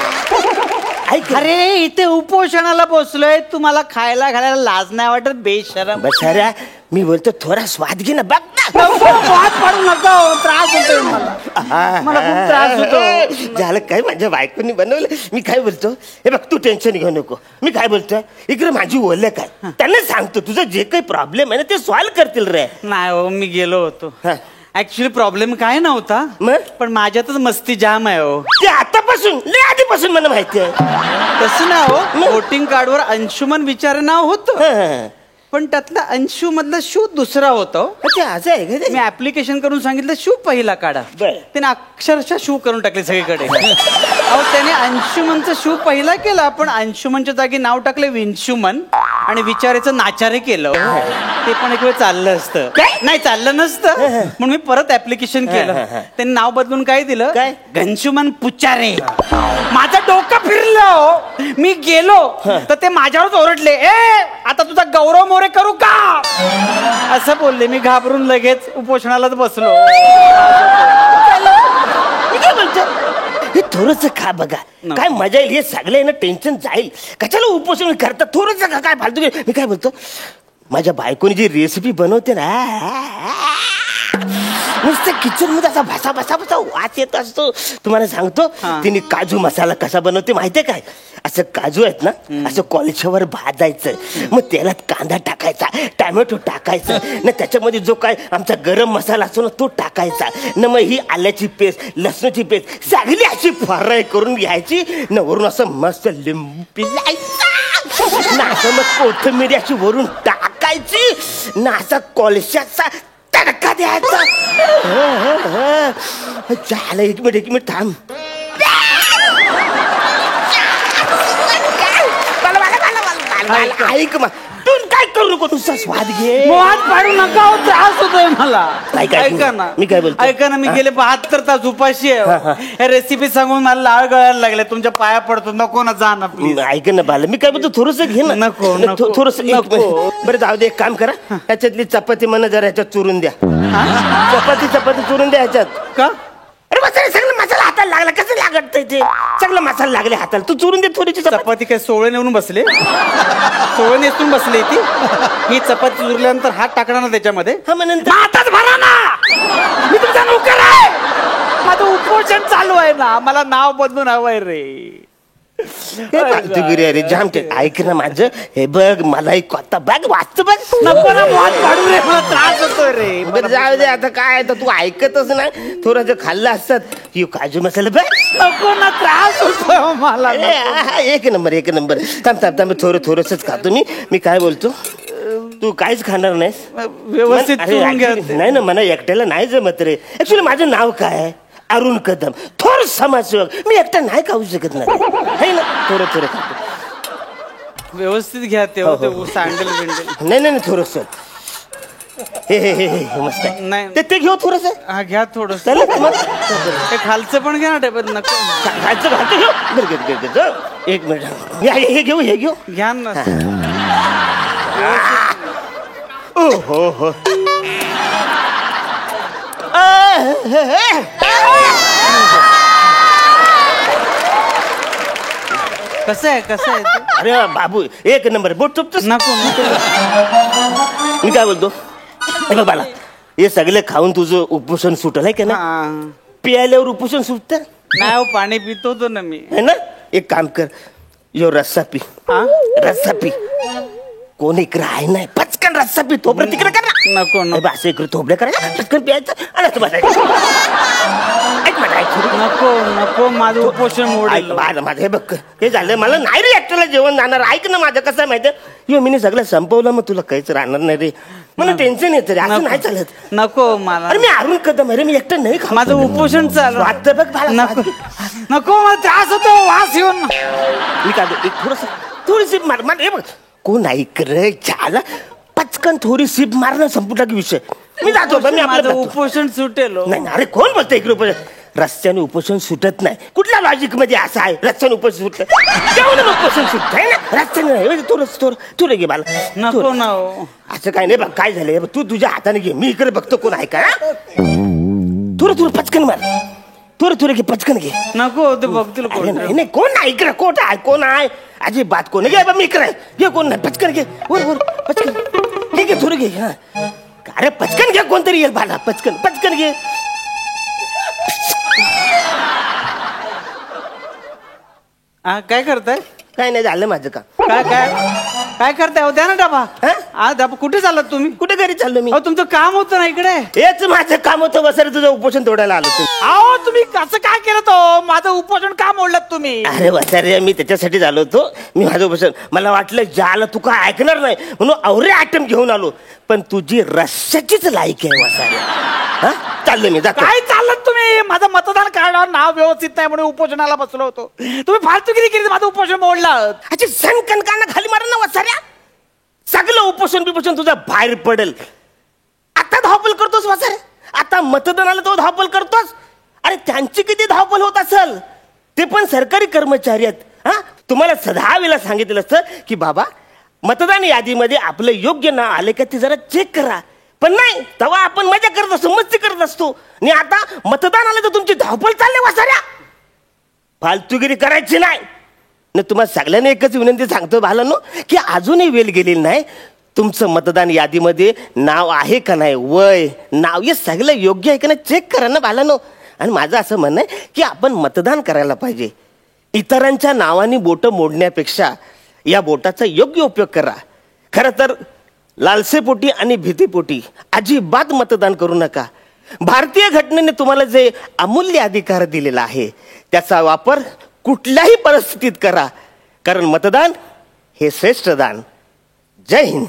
अरे इथे उपोषणाला बसलोय, तुम्हाला खायला घालायला लाज नाही वाटत? बेशरम. बसाऱ्या, मी बोलतो थोडा स्वाद घे ना, बघ ना. वाद पाडू नका, त्रास होतोय मला खूप त्रास होतो. झालं काय, माझ्या बायकोनी बनवलं. मी काय बोलतो, हे बघ तू टेन्शन घेऊ नको. मी काय बोलतोय, इकडे माझी ओळख आहे, त्यांना सांगतो तुझं जे काही प्रॉब्लेम आहे ना ते सॉल्व्ह करतील रे. नाही हो, मी गेलो होतो. ऍक्च्युली प्रॉब्लेम काय नव्हता, पण माझ्यातच मस्ती जाम आहे हो. ते आतापासून लय आधीपासून मला माहिती आहे. तसं ना हो, वोटिंग कार्डवर अंशुमन विचार नाव होतं, पण त्यातला अंशू मधला शू दुसरा होता. असं आहे का? मी ऍप्लिकेशन करून सांगितलं शू पहिला काढा, त्याने अक्षरशः शू करून टाकले सगळीकडे. अहो त्याने अंशुमनचा शू पहिला केला, पण अंशुमनच्या जागी नाव टाकले विंशुमन, आणि विचारायचं नाचारे केलं. ते पण एक वेळ चाललं असतं. नाही चाललं नसतं, म्हणून मी परत ऍप्लिकेशन केलं. त्यांनी नाव बदलून काय दिलं, घनशुमन पुचारे. माझं डोकं फिरलं. मी गेलो तर ते माझ्यावरच ओरडले, ए आता तुझा गौरव मोरे करू का, असं बोलले. मी घाबरून लगेच उपोषणालाच बसलो. हे थोडंसं खा बघा, काय मजा येईल. हे सगळे ना टेन्शन जाईल. कशाला उपोषण करतात, थोडंसं खा, काय फालतू. मी काय बोलतो, माझ्या बायकोनी जी रेसिपी बनवते ना, नुसतं किचन मध्ये असा भसा भसा भसा वास येत असतो. तुम्हाला सांगतो, तिने काजू मसाला कसा बनवते माहितीये काय, असं काजू आहेत ना, असं कोळशावर भाजायचं, मग तेलात कांदा टाकायचा, टॅमॅटो टाकायचं ना, त्याच्यामध्ये जो काय आमचा गरम मसाला असतो ना तो टाकायचा ना, मग ही आल्याची पेस्ट, लसणाची पेस्ट सगळी अशी फ्राय करून घ्यायची ना, वरून असं मस्त लिंबू पिळायचा ना, असं मग कोथिंबीर अशी वरून टाकायची ना, असा कोळशाचा तडका द्यायचा. झालं, एक मिनिट थांब. ऐक मग, तू काय करू नको, नुसता स्वाद घे. वाद पाडू नका, त्रास होतोय मला. ऐका ना, मी काय बोलतो, ऐका ना, मी गेले 72 तास उपाशी आहे. हे रेसिपी सांगून मला लाळ गळायला लागले. तुमच्या पाया पडतो, नको ना, जा ना प्लीज. ऐक ना बाला, मी काय बोलतो, थोडस घे ना. नको थोडस. बरं जाऊ दे, एक काम करा, त्याच्यातली चपाती मला जरा ह्याच्यात चुरून द्या. चपाती चुरून द्या ह्याच्यात. का? अरे मसाला, सगळं मसाला हाताला लागला, कसं लागत ते सगळं मसाला लागले हाताला. तू चुरून दे थोडीशी चपाती. काय सोळे नेऊन बसले, सोळे नेसून बसले ती. ही चपाती चुरल्यानंतर हात टाकणार ना त्याच्यामध्ये. हातात भरा ना, मी तुमचा नोकर आहे. माझं उपोषण चालू आहे ना, मला नाव बदलून हवंय रे. अरे जाम. ऐक ना माझं, हे बघ मला एक कोता बघ, वाचत बघ. नको ना, वाद पाडू रे, मला त्रास होतोय रे. बरं जाऊ दे, आता काय, तर तू ऐकतच ना, थोडं खाल्लं असतात. ही काजू मसाला बघ. नको ना, त्रास होतोय मला. एक नंबर. थांब थोडंसंच खातो मी काय बोलतो, तू काहीच खाणार नाहीस व्यवस्थित. नाही ना, मला एकट्याला नाही जमत रे. ऍक्च्युली माझं नाव काय, अरुण कदम, थोर समाजसेवक. मी एकटा नाही खाऊ शकत नाही ना, थोडं खातो. व्यवस्थित घ्या ते सँडल बिंडल. नाही थोडस. हे मस्त आहे. नाही ते घेऊ थोडस. हा घ्या थोडस. ते खालचं पण घ्या ना टेबल. नको खालचं घालतो, घेऊ. एक मिनिट, हे घेऊ घ्या ना. हो. कसं आहे अरे बाबू, एक नंबर. बोट चुपतोस. नको. मी काय बोलतो, बाला, हे सगळे खाऊन तुझं उपोषण सुटलंय का ना, पियाल्यावर उपोषण सुटत. नाही हो, पाणी पितो होतो ना मी. है ना, एक काम कर, यो रस्सा पी. रस्सा पी. कोण इकडे आहे नाही, पचकन रस्सा पी. थोबडं तिकडे कर ना. नको असं इकडे थोबडं करायचं, पचकन प्यायचं आणि असं बसायचं. ऐक मला, नको माझं उपोषण मोडेल. माझं हे बघ, हे झालं मला नाही रे एकट्याला जेवण जाणार. ऐक ना माझं, कसं आहे माहितीये, मी सगळं संपवलं, मग तुला काहीच राहणार नाही रे. मला टेन्शन येतं रे, असं नाही चालत. नको मला. अरे मी अरुण कदम अरे, मी एकटं नाही खाऊ. माझं उपोषण चालू. वाटतं बघ मला. नको मला त्रास होतो, वास येऊन. मी काय एक थोडी सिप मार. हे बघ, कोण ऐक रे, झाला पचकन थोडी सिप मारणं, संपुटा की विषय. मी जातो, मी माझं उपोषण सुटेल. नाही अरे, कोण बोलतोय इकडे उपोषण? रस्त्याने उपोषण सुटत नाही. कुठल्या लॉजिक मध्ये असं आहे रस्त्याने उपोषण सुटत? जेवण उपोषण सुटत आहे ना, रस्त्याने नाही. तू रे घे मला. नको ना हो. असं काय नाही बघ, काय झालंय तू तुझ्या हाताने घे, मी इकडे बघतो कोण आहे का. थोडं पचकन मार, थोडं घे, पचकन घे. नको ते बघतील कोण. नाही कोण नाही इकडे, कोण आहे अजिबात कोण घे. मी इकडे घे, कोण नाही, पचकन घे. वर पचकन घे, थोडं घे. हा अरे पचकन घे, कोणतरी येईल बाला. पचकन घे. काय करताय? काय नाही झालं माझं काम. काय करताय? द्या ना डबा. डबा कुठे चालत तुम्ही? कुठे घरी चाललो मी? तुमचं काम होतं ना इकडे. हेच माझं काम होतं, बसर तुझं उपोषण तोडायला आलो तू. अहो तुम्ही कसं काय केलं तो? माझं उपोषण का मोडलं तुम्ही? अरे वसारे, मी त्याच्यासाठी झालो होतो. मी माझं उपोषण, मला वाटलं ज्याला तू काय ऐकणार नाही म्हणून अवरे आयटम घेऊन आलो, पण तुझी रश्याचीच लायकी आहे वसारे. चाललो मी, जातो. काय चाललं तुम्ही? माझं मतदान कार्डावर नाव व्यवस्थित नाही म्हणून उपोषणाला बसलो होतो. तुम्ही फालतूगिरी केली, माझं उपोषण मोडलं. अच्छा, सणकणकांना खाली मारा ना वसाऱ्या. सगळं उपोषण तुझा बाहेर पडेल. आता धावपल करतोस वसाऱ्या, आता मतदानाला तो धावपल करतोस. अरे त्यांची किती धावपल होत असेल, ते पण सरकारी कर्मचारी आहेत. तुम्हाला 10 वेळा सांगितलं असतं की बाबा मतदान यादीमध्ये आपलं योग्य नाव आले का ते जरा चेक करा, पण नाही, तेव्हा आपण मजा करत असतो, मस्ती करत असतो. आणि आता मतदान आलं तर तुमची धावपळ चालले वसाऱ्या. फालतूगिरी करायची नाही. तुम्हाला सगळ्यांना एकच विनंती सांगतो भालांनो, की अजूनही वेळ गेलेली नाही. तुमचं मतदान यादीमध्ये नाव आहे का नाही, वय, नाव हे सगळं योग्य आहे का नाही चेक करा ना भालांनो. आणि माझं असं म्हणणं आहे की आपण मतदान करायला पाहिजे. इतरांच्या नावाने बोटं मोडण्यापेक्षा या बोटाचा योग्य उपयोग करा. खरं तर लालसेपोटी आणि भीतीपोटी अजिबात मतदान करू नका. भारतीय घटनेने तुम्हाला जे अमूल्य अधिकार दिलेला आहे त्याचा वापर कुठल्याही परिस्थितीत करा, कारण मतदान हे श्रेष्ठ दान. जय हिंद.